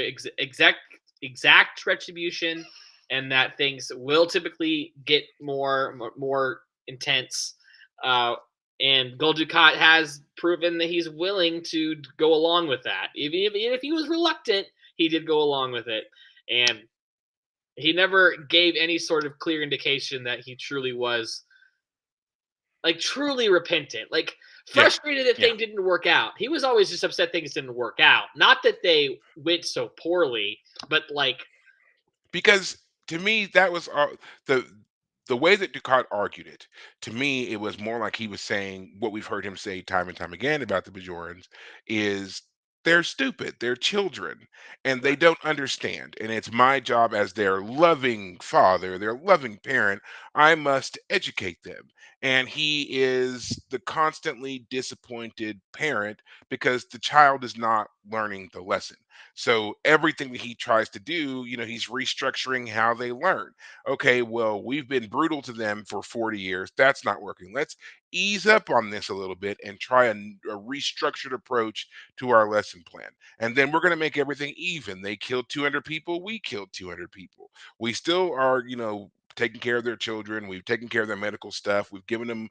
exact retribution, and that things will typically get more intense. Uh, and Gul Dukat has proven that he's willing to go along with that. Even if he was reluctant, he did go along with it. And he never gave any sort of clear indication that he truly was like truly repentant, like yeah, frustrated that yeah. things didn't work out. He was always just upset things didn't work out. Not that they went so poorly, but like Because to me, that was the the way that Ducat argued it. To me, it was more like he was saying what we've heard him say time and time again about the Bajorans is they're stupid, they're children, and they right, don't understand. And it's my job as their loving father, their loving parent, I must educate them. And he is the constantly disappointed parent because the child is not learning the lesson. So everything that he tries to do, he's restructuring how they learn. Okay, well, we've been brutal to them for 40 years. That's not working. Let's ease up on this a little bit and try a restructured approach to our lesson plan. And then we're going to make everything even. They killed 200 people. We killed 200 people. We still are, taking care of their children. We've taken care of their medical stuff. We've given them,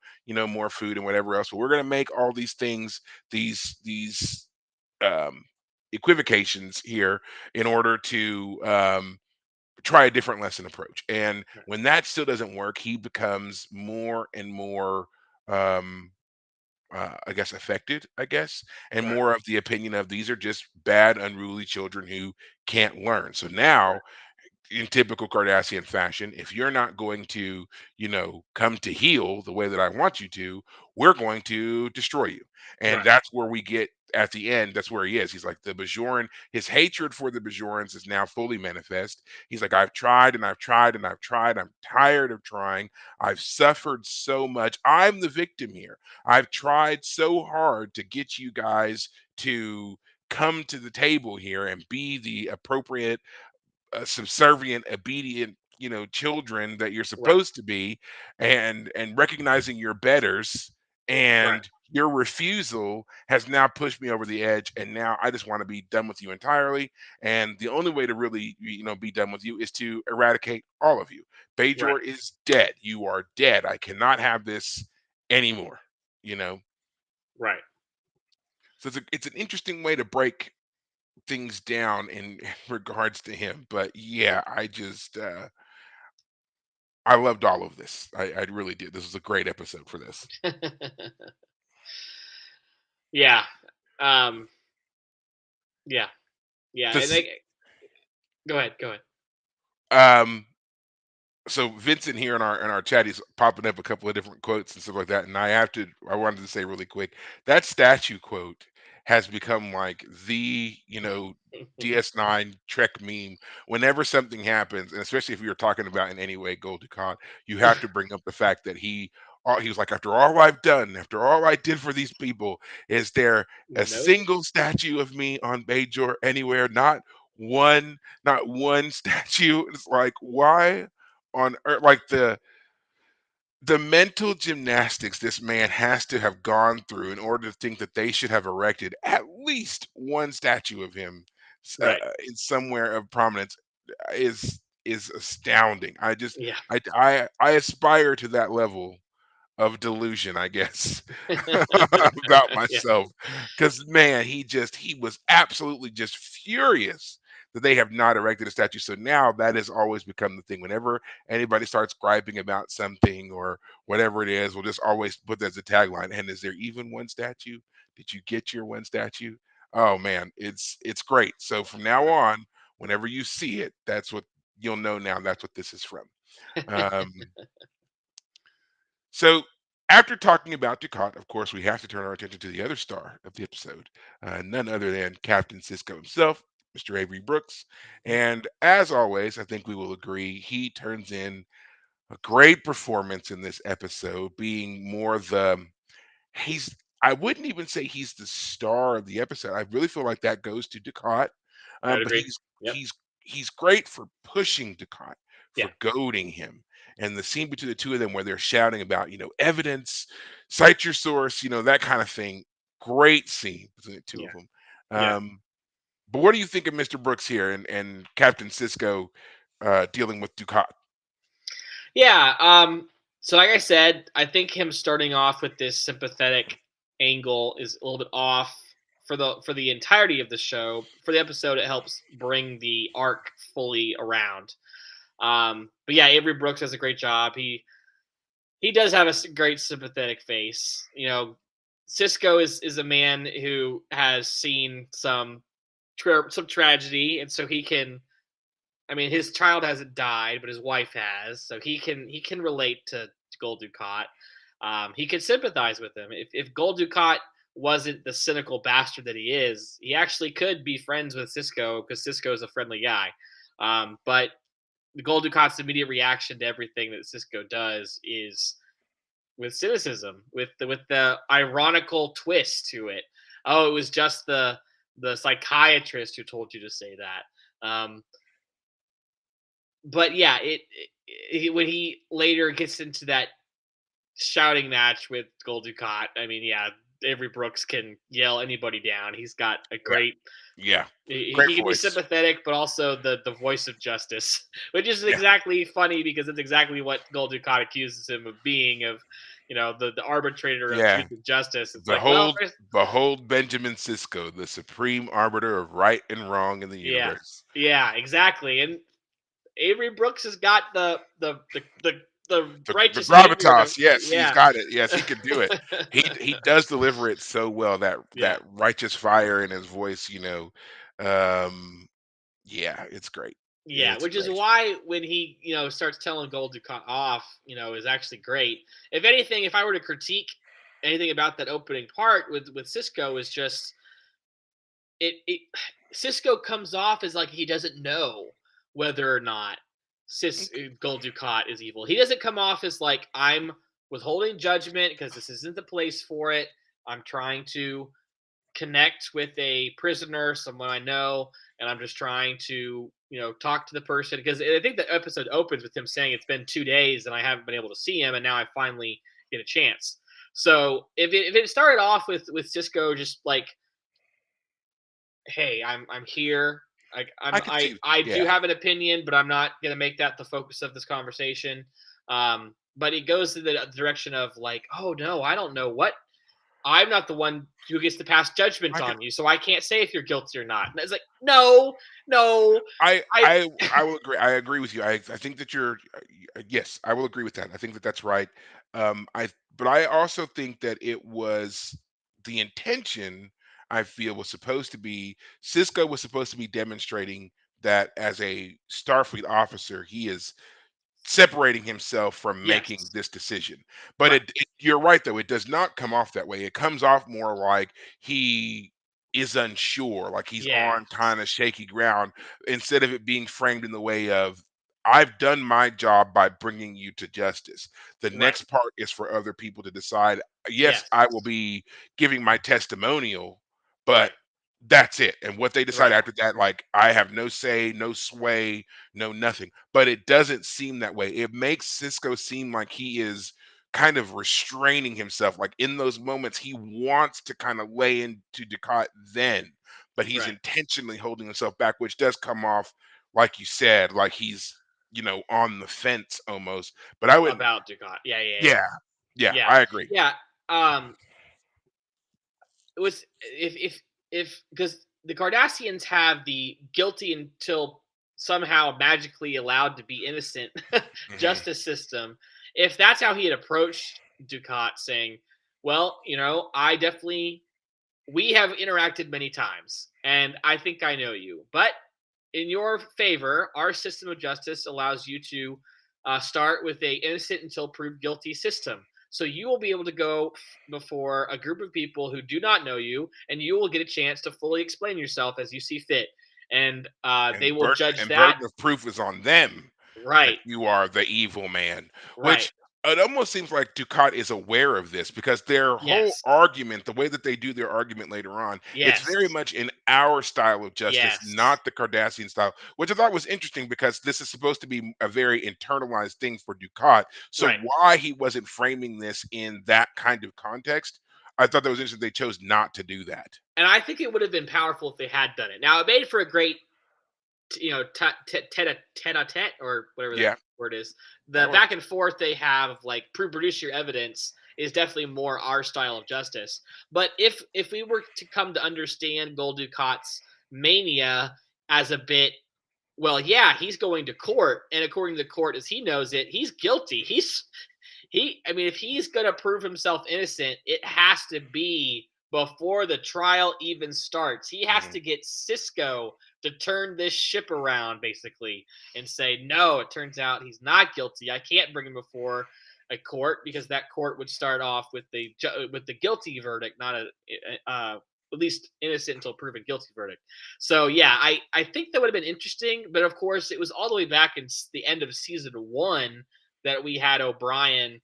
more food and whatever else. But we're going to make all these things, these um, equivocations here in order to try a different lesson approach. And right, when that still doesn't work, he becomes more and more, um, I guess, affected, I guess, and right, more of the opinion of these are just bad, unruly children who can't learn. So now in typical Cardassian fashion, if you're not going to, come to heel the way that I want you to, we're going to destroy you. And right, that's where we get at the end. That's where he is. He's like the Bajoran. His hatred for the Bajorans is now fully manifest. He's like, I've tried and I've tried and I've tried. I'm tired of trying. I've suffered so much. I'm the victim here. I've tried so hard to get you guys to come to the table here and be the appropriate subservient, obedient, children that you're right, supposed to be, and recognizing your betters, right, and your refusal has now pushed me over the edge, and now I just want to be done with you entirely. And the only way to really, be done with you is to eradicate all of you. right, Bajor is dead. You are dead. I cannot have this anymore. You know. right. So it's an interesting way to break things down in regards to him. But yeah, I loved all of this. I really did. This was a great episode for this. Yeah. Um yeah. Yeah. And This they go ahead, go ahead. um So Vincent here in our chat, he's popping up a couple of different quotes and stuff like that. And I wanted to say really quick, that statue quote has become like the, DS9 Trek meme. Whenever something happens, and especially if you're talking about in any way Gul Dukat, you have to bring up the fact that he was like, after all I've done, after all I did for these people, is there a No. single statue of me on Bajor anywhere? One, not one statue. It's like, why on earth, like the mental gymnastics this man has to have gone through in order to think that they should have erected at least one statue of him Right. in somewhere of prominence is astounding. Yeah. I aspire to that level of delusion, I guess, about Yeah. myself. Because man, he was absolutely just furious that they have not erected a statue. So now that has always become the thing. Whenever anybody starts griping about something or whatever it is, we'll just always put that as a tagline. And is there even one statue? Did you get your one statue? Oh man, it's great. So from now on, whenever you see it, that's what you'll know now. That's what this is from. Um, so after talking about Ducat, of course, we have to turn our attention to the other star of the episode, none other than Captain Cisco himself, Mr. Avery Brooks. And as always, I think we will agree, he turns in a great performance in this episode, being more the he's I wouldn't even say he's the star of the episode. I really feel like that goes to Ducat, I would but agree. Yep. he's great for pushing Ducat, Yeah. for goading him, and the scene between the two of them where they're shouting about evidence, cite your source, that kind of thing. Great scene between the two of Yeah. them. Yeah. But what do you think of Mr. Brooks here and Captain Cisco dealing with Ducat? Yeah. So like I said, I think him starting off with this sympathetic angle is a little bit off for the entirety of the show. For the episode, it helps bring the arc fully around. But yeah, Avery Brooks does a great job. He does have a great sympathetic face. Cisco is a man who has seen some tragedy, and so he can. I mean, his child hasn't died, but his wife has, so he can relate to Gold Dukat. He can sympathize with him. If Gold Dukat wasn't the cynical bastard that he is, he actually could be friends with Cisco because Cisco is a friendly guy. But the Gold Dukat's immediate reaction to everything that Cisco does is with cynicism, with the ironical twist to it. Oh, it was just the psychiatrist who told you to say that. But yeah, when he later gets into that shouting match with Gold Dukat, I mean, yeah, Avery Brooks can yell anybody down. He's got a Yeah, great. yeah, great He can be voice. sympathetic, but also the voice of justice, which is Yeah, exactly funny because it's exactly what Gold Dukat accuses him of being of, the arbitrator of yeah. truth and justice. It's like, well, Behold, behold Benjamin Sisko, the supreme arbiter of right and wrong in the yeah, universe. yeah, exactly. And Avery Brooks has got the The righteous anger to, gravitas, yes, he's yeah. got it. Yes, he can do it. He does deliver it so well, that Yeah. righteous fire in his voice. Um, yeah, it's great. Yeah, It's which is great. why when he, starts telling Gold to cut off, is actually great. If anything, if I were to critique anything about that opening part with Cisco, is just it Cisco comes off as like he doesn't know whether or not Gold Dukat is evil. He doesn't come off as like, I'm withholding judgment because this isn't the place for it. I'm trying to connect with a prisoner, someone I know, and I'm just trying to, talk to the person, because I think the episode opens with him saying it's been 2 days and I haven't been able to see him, and now I finally get a chance. So if it started off with Cisco just like, hey, I'm here. Like I could see. I do Yeah, have an opinion, but I'm not gonna make that the focus of this conversation. But it goes to the direction of like, oh no, I don't know what, I'm not the one who gets to pass judgment I could. on you, so I can't say if you're guilty or not. And it's like, no, no, I I, I I will agree. I agree with you. I think that you're yes, I will agree with that. I think that that's right. I But I also think that it was the intention. I feel was supposed to be Cisco was supposed to be demonstrating that as a Starfleet officer, he is separating himself from making Yes. this decision. But Right. you're right though, it does not come off that way. It comes off more like he is unsure, like he's on Yes. kind of shaky ground, instead of it being framed in the way of, I've done my job by bringing you to justice. The Right. next part is for other people to decide. Yes, Yes. I will be giving my testimonial, but Right. that's it. And what they decide Right. after that, like, I have no say, no sway, no nothing. But it doesn't seem that way. It makes Cisco seem like he is kind of restraining himself. Like in those moments, he wants to kind of lay into Ducat then, but he's Right. intentionally holding himself back, which does come off, like you said, like he's, on the fence almost. But I wouldn't, About Ducat. Yeah. Yeah. Yeah. yeah, yeah, Yeah. I agree. Yeah. Um. It was if because the Cardassians have the guilty until somehow magically allowed to be innocent Hmm. justice system. If that's how he had approached Ducat, saying, "Well, I definitely we have interacted many times, and I think I know you. But in your favor, our system of justice allows you to start with a innocent until proved guilty system. So you will be able to go before a group of people who do not know you, and you will get a chance to fully explain yourself as you see fit. And they And will burden judge and that burden of proof is on them that right, you are the evil man, right, which it almost seems like Ducat is aware of this, because their whole yes, argument, the way that they do their argument later on, it's yes, very much in our style of justice, yes, not the Cardassian style, which I thought was interesting because this is supposed to be a very internalized thing for Ducat. So right. why he wasn't framing this in that kind of context, I thought that was interesting. They chose not to do that. And I think it would have been powerful if they had done it. Now, it made for a great tete-a-tete or whatever that Yeah, word is. The that back works. and forth they have, like produce your evidence, is definitely more our style of justice. But if we were to come to understand Gul Dukat's mania as a bit, well, yeah, he's going to court, and according to the court as he knows it, he's guilty. I mean, if he's going to prove himself innocent, it has to be before the trial even starts. He has Mhm. to get Cisco to turn this ship around, basically, and say, no, it turns out he's not guilty. I can't bring him before a court because that court would start off with the guilty verdict, not at least innocent until proven guilty verdict. So yeah, I think that would have been interesting, but of course it was all the way back in the end of season 1 that we had O'Brien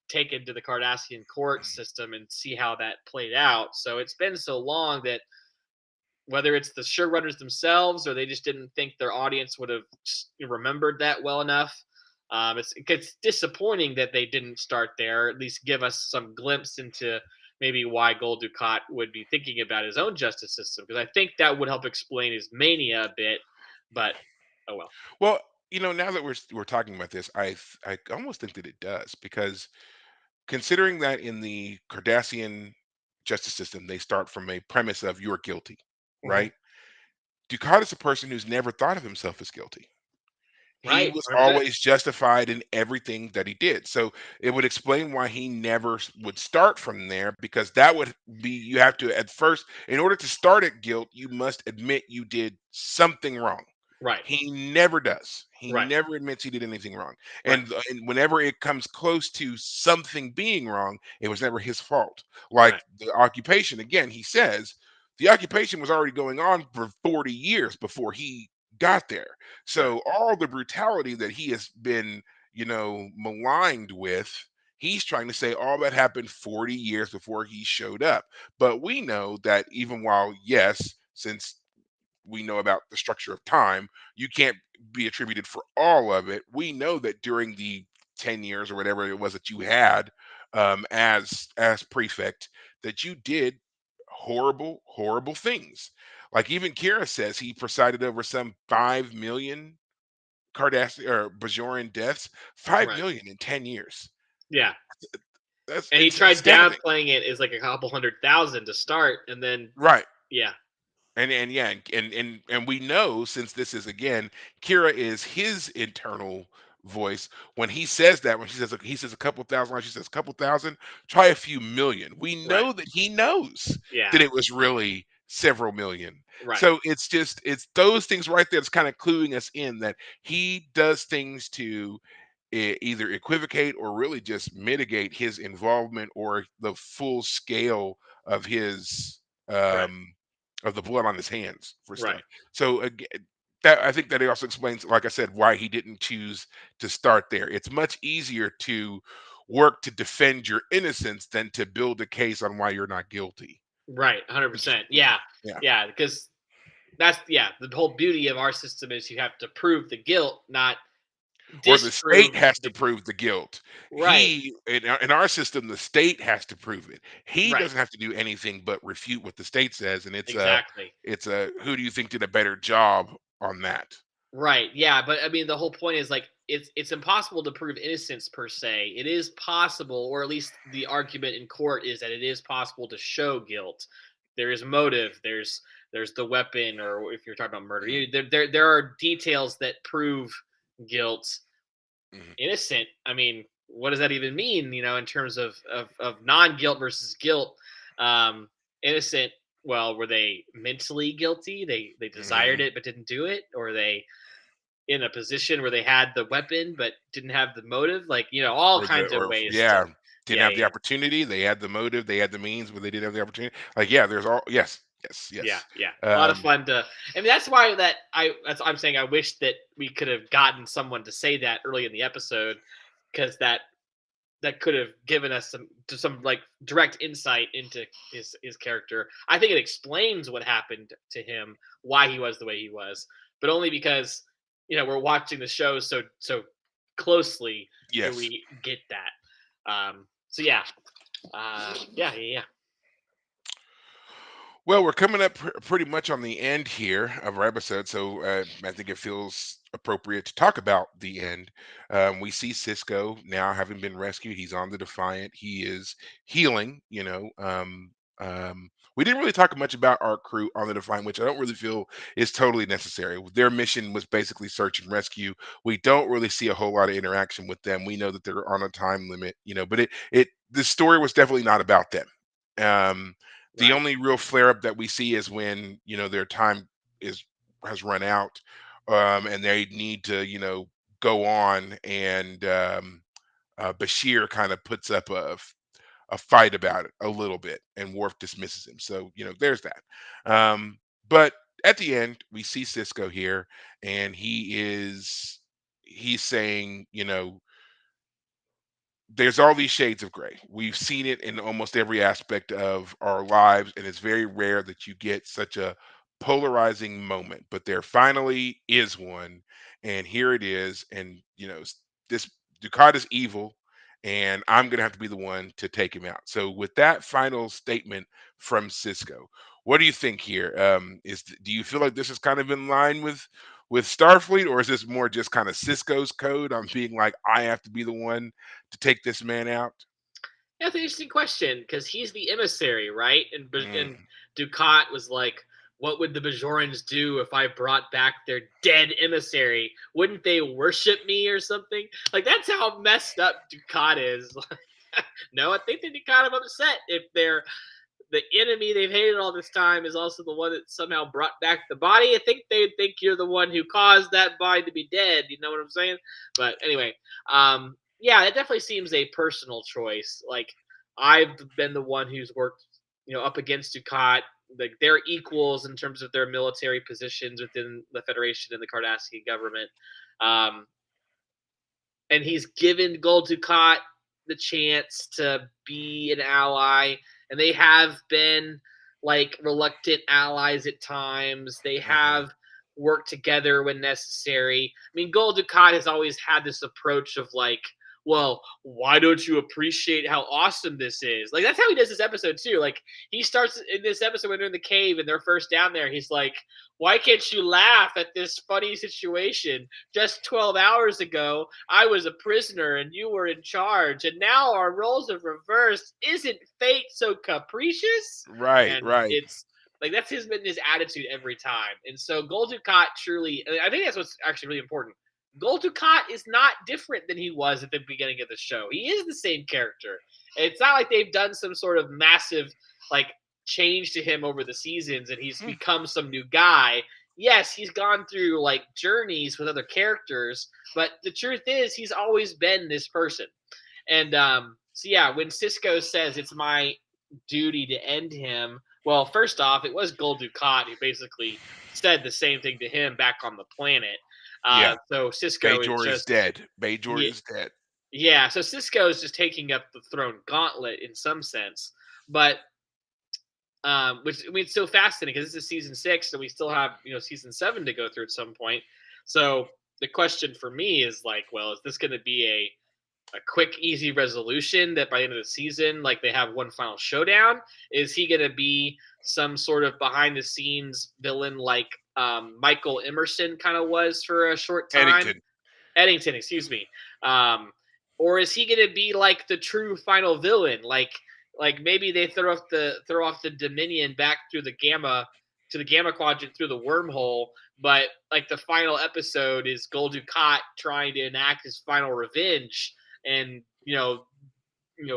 taken to the Cardassian court system and see how that played out. So it's been so long that whether it's the showrunners themselves or they just didn't think their audience would have remembered that well enough. It's disappointing that they didn't start there, at least give us some glimpse into maybe why Gul Dukat would be thinking about his own justice system, because I think that would help explain his mania a bit. But oh well. Well, now that we're talking about this, I almost think that it does, because considering that in the Cardassian justice system, they start from a premise of you're guilty, Mhm. right? Ducat is a person who's never thought of himself as guilty. He Right, was 100%. always justified in everything that he did. So it would explain why he never would start from there, because that would be, you have to, at first, in order to start at guilt, you must admit you did something wrong. Right, He never does. He right, never admits he did anything wrong. right, And whenever it comes close to something being wrong, it was never his fault. Like right, the occupation, again, he says the occupation was already going on for 40 years before he got there. right, So all the brutality that he has been, maligned with, he's trying to say all that happened 40 years before he showed up. But we know that even while, yes, since we know about the structure of time, you can't be attributed for all of it. We know that during the 10 years or whatever it was that you had, as prefect, that you did horrible, horrible things. Like even Kira says he presided over some 5 million Cardassian or Bajoran deaths, five right. million in 10 years. Yeah. That's And he it's tried astounding. downplaying it as like a couple 100,000 to start, and then Right. yeah, And yeah, and we know, since this is, again, Kira is his internal voice. When he says that, when he says a couple thousand, like she says a couple thousand, try a few million. We right, know that he knows yeah, that it was really several million. right, So it's those things right there that's kind of cluing us in that he does things to either equivocate or really just mitigate his involvement or the full scale of his Right. um of the blood on his hands for Right. stuff. So again, that I think that it also explains, like I said, why he didn't choose to start there. It's much easier to work to defend your innocence than to build a case on why you're not guilty. Right. Which, 100%. you know, Yeah. yeah. Yeah. Because that's, yeah, the whole beauty of our system is you have to prove the guilt, not Or the state disprove has to the. prove the guilt. Right. In our system, the state has to prove it. He Right. doesn't have to do anything but refute what the state says, and Exactly. it's a who do you think did a better job on that? Right. Yeah, but I mean the whole point is like it's impossible to prove innocence per se. It is possible, or at least the argument in court is that it is possible to show guilt. There is motive, there's the weapon, or if you're talking about murder, Mhm, there are details that prove guilt. mhm. Innocent, I mean, what does that even mean, in terms of non-guilt versus guilt? Innocent, well, were they mentally guilty? They desired Mhm. it but didn't do it, or they in a position where they had the weapon but didn't have the motive, like, all kinds of Or ways to. yeah, didn't Yeah, have the yeah, opportunity. They had the motive. They had the means, but they didn't have the opportunity. Like yeah, there's all yes, yes, yeah, yes. yeah, a lot of Um, fun to. I mean, that's why that I'm saying I wish that we could have gotten someone to say that early in the episode, because that could have given us some like direct insight into his character. I think it explains what happened to him, why he was the way he was, but only because we're watching the show so closely do yes. we get that. So yeah, yeah, yeah, yeah. Well, we're coming up pretty much on the end here of our episode, so I think it feels appropriate to talk about the end. We see Cisco now having been rescued. He's on the Defiant. He is healing. We didn't really talk much about our crew on the Defiant, which I don't really feel is totally necessary. Their mission was basically search and rescue. We don't really see a whole lot of interaction with them. We know that they're on a time limit, but it the story was definitely not about them. Um, the Right, only real flare up that we see is when, their time is has run out, and they need to, go on, and Bashir kind of puts up a fight about it a little bit, and Worf dismisses him. So, there's that. But at the end, we see Cisco here, and he's saying, there's all these shades of gray. We've seen it in almost every aspect of our lives, and it's very rare that you get such a polarizing moment. But there finally is one, and here it is. And this Ducat is evil, and I'm gonna have to be the one to take him out. So, with that final statement from Cisco, what do you think here? Do you feel like this is kind of in line with Starfleet, or is this more just kind of Cisco's code on being like, I have to be the one to take this man out? that's an interesting question because he's the emissary, right? And Mm, Ducat was like, what would the Bajorans do if I brought back their dead emissary? Wouldn't they worship me or something? Like, that's how messed up Ducat is. No, I think they'd be kind of upset if the enemy they've hated all this time is also the one that somehow brought back the body. I think they think you're the one who caused that body to be dead. You know what I'm saying? But anyway, yeah, it definitely seems a personal choice. Like, I've been the one who's worked, up against Ducat. Like, they're equals in terms of their military positions within the Federation and the Cardassian government. Um, and he's given Gul Dukat the chance to be an ally, and they have been like reluctant allies at times. They mhm. have worked together when necessary. I mean, Gul Dukat has always had this approach of like, well, why don't you appreciate how awesome this is? Like, that's how he does this episode too. Like, he starts in this episode when they're in the cave and they're first down there. He's like, why can't you laugh at this funny situation? Just 12 hours ago, I was a prisoner and you were in charge, and now our roles have reversed. Isn't fate so capricious? Right, And right. it's like that's been his attitude every time. And so Gul Dukat truly, I think that's what's actually really important. Gul Dukat is not different than he was at the beginning of the show. He is the same character. It's not like they've done some sort of massive like change to him over the seasons and he's Hmm. become some new guy. yes, he's gone through like journeys with other characters, but the truth is he's always been this person. And so yeah, when Cisco says it's my duty to end him, well, first off, it was Gul Dukat who basically said the same thing to him back on the planet. Yeah, So Cisco is Bajor is just dead. Bajor yeah, is dead. yeah. So Cisco is just taking up the throne gauntlet in some sense, but which I mean, it's so fascinating because this is season 6, so we still have season 7 to go through at some point. So the question for me is like, well, is this going to be a quick, easy resolution that by the end of the season, like they have one final showdown? Is he going to be some sort of behind the scenes villain like Michael Emerson kind of was for a short time? Eddington. Eddington, excuse me. Um, or is he going to be like the true final villain? Like maybe they throw off the Dominion back through the Gamma to the Gamma Quadrant through the wormhole, but like the final episode is Gul Dukat trying to enact his final revenge, and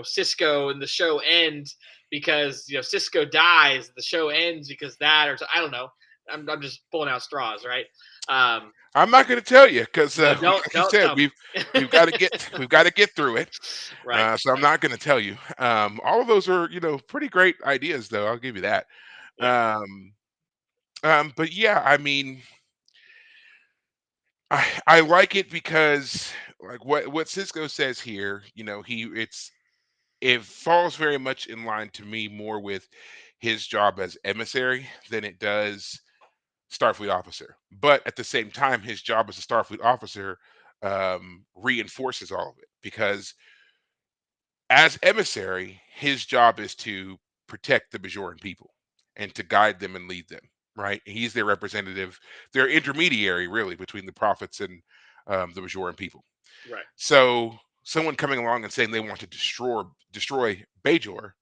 Cisco and the show ends because Cisco dies. The show ends because that, or I don't know. I'm just pulling out straws, right? Um, I'm not going to tell you because, no, like you don't said, tell me. we've got to get through it. Right, So I'm right, not going to tell you. All of those are pretty great ideas, though. I'll give you that. yeah, Um, but yeah, I mean, I like it because like what Cisco says here, it falls very much in line to me more with his job as emissary than it does Starfleet officer. But at the same time, his job as a Starfleet officer reinforces all of it because as emissary, his job is to protect the Bajoran people and to guide them and lead them. Right? He's their representative, their intermediary, really, between the prophets and the Bajoran people. right, So someone coming along and saying they want to destroy Bajor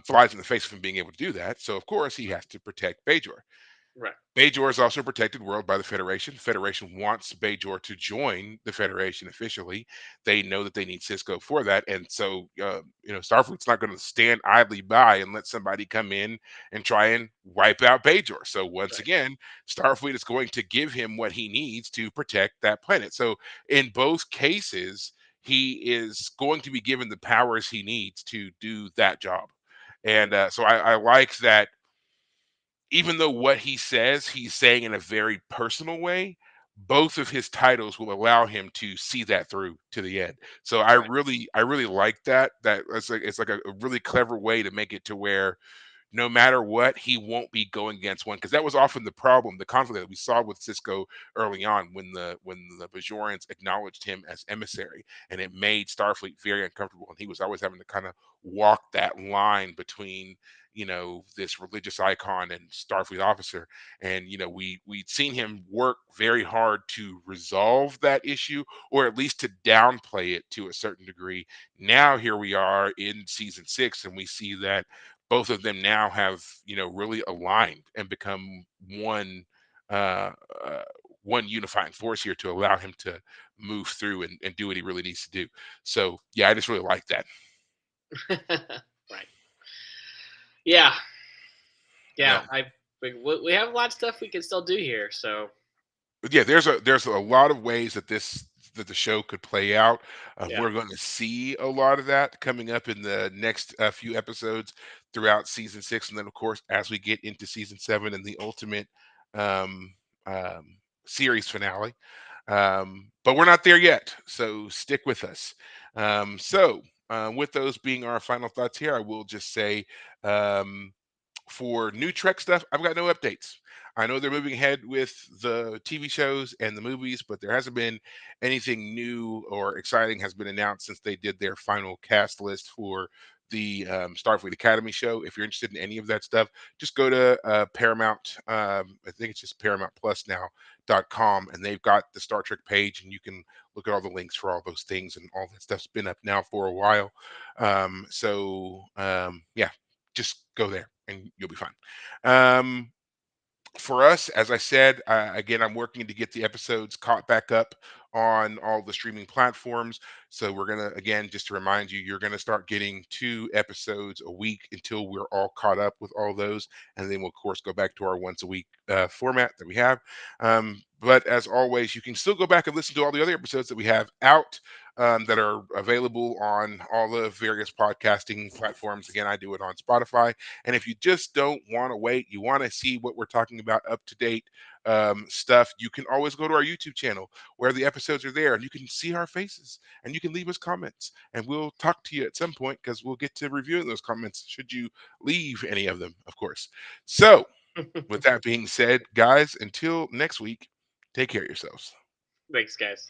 flies in the face of him being able to do that. So of course he has to protect Bajor. right, Bajor is also a protected world by the Federation. The Federation wants Bajor to join the Federation officially. They know that they need Cisco for that, and so Starfleet's not going to stand idly by and let somebody come in and try and wipe out Bajor. So once right, again, Starfleet is going to give him what he needs to protect that planet. So in both cases, he is going to be given the powers he needs to do that job. And so I like that even though what he says, he's saying in a very personal way, both of his titles will allow him to see that through to the end. So right, I really like that. It's like a really clever way to make it to where no matter what, he won't be going against one because that was often the problem, the conflict that we saw with Cisco early on when the Bajorans acknowledged him as emissary, and it made Starfleet very uncomfortable, and he was always having to kind of walk that line between this religious icon and Starfleet officer, and we'd seen him work very hard to resolve that issue or at least to downplay it to a certain degree. Now here we are in season 6 and we see that both of them now have really aligned and become uh, uh one unifying force here to allow him to move through and do what he really needs to do. So yeah, I just really like that. right. Yeah, Yeah. yeah. We have a lot of stuff we can still do here. So But yeah, there's a lot of ways that the show could play out. yeah, We're going to see a lot of that coming up in the next few episodes throughout season 6, and then of course as we get into season 7 and the ultimate um, um, series finale. But we're not there yet, so stick with us. With those being our final thoughts here, I will just say. For new Trek stuff, I've got no updates. I know they're moving ahead with the TV shows and the movies, but there hasn't been anything new or exciting has been announced since they did their final cast list for the Starfleet Academy show. If you're interested in any of that stuff, just go to Paramount. I think it's just Paramount Plus now.com, and they've got the Star Trek page, and you can look at all the links for all those things, and all that stuff's been up now for a while. Yeah, just go there and you'll be fine. Um, for us, as I said, again, I'm working to get the episodes caught back up on all the streaming platforms. So we're gonna, again, just to remind you, you're gonna start getting 2 episodes a week until we're all caught up with all those, and then we'll of course go back to our once a week format that we have. But as always, you can still go back and listen to all the other episodes that we have out, that are available on all the various podcasting platforms. Again, I do it on Spotify. And if you just don't want to wait, you want to see what we're talking about, up to date stuff, you can always go to our YouTube channel where the episodes are there, and you can see our faces, and you can leave us comments, and we'll talk to you at some point because we'll get to reviewing those comments should you leave any of them, of course. So, with that being said, guys, until next week, take care of yourselves. Thanks, guys.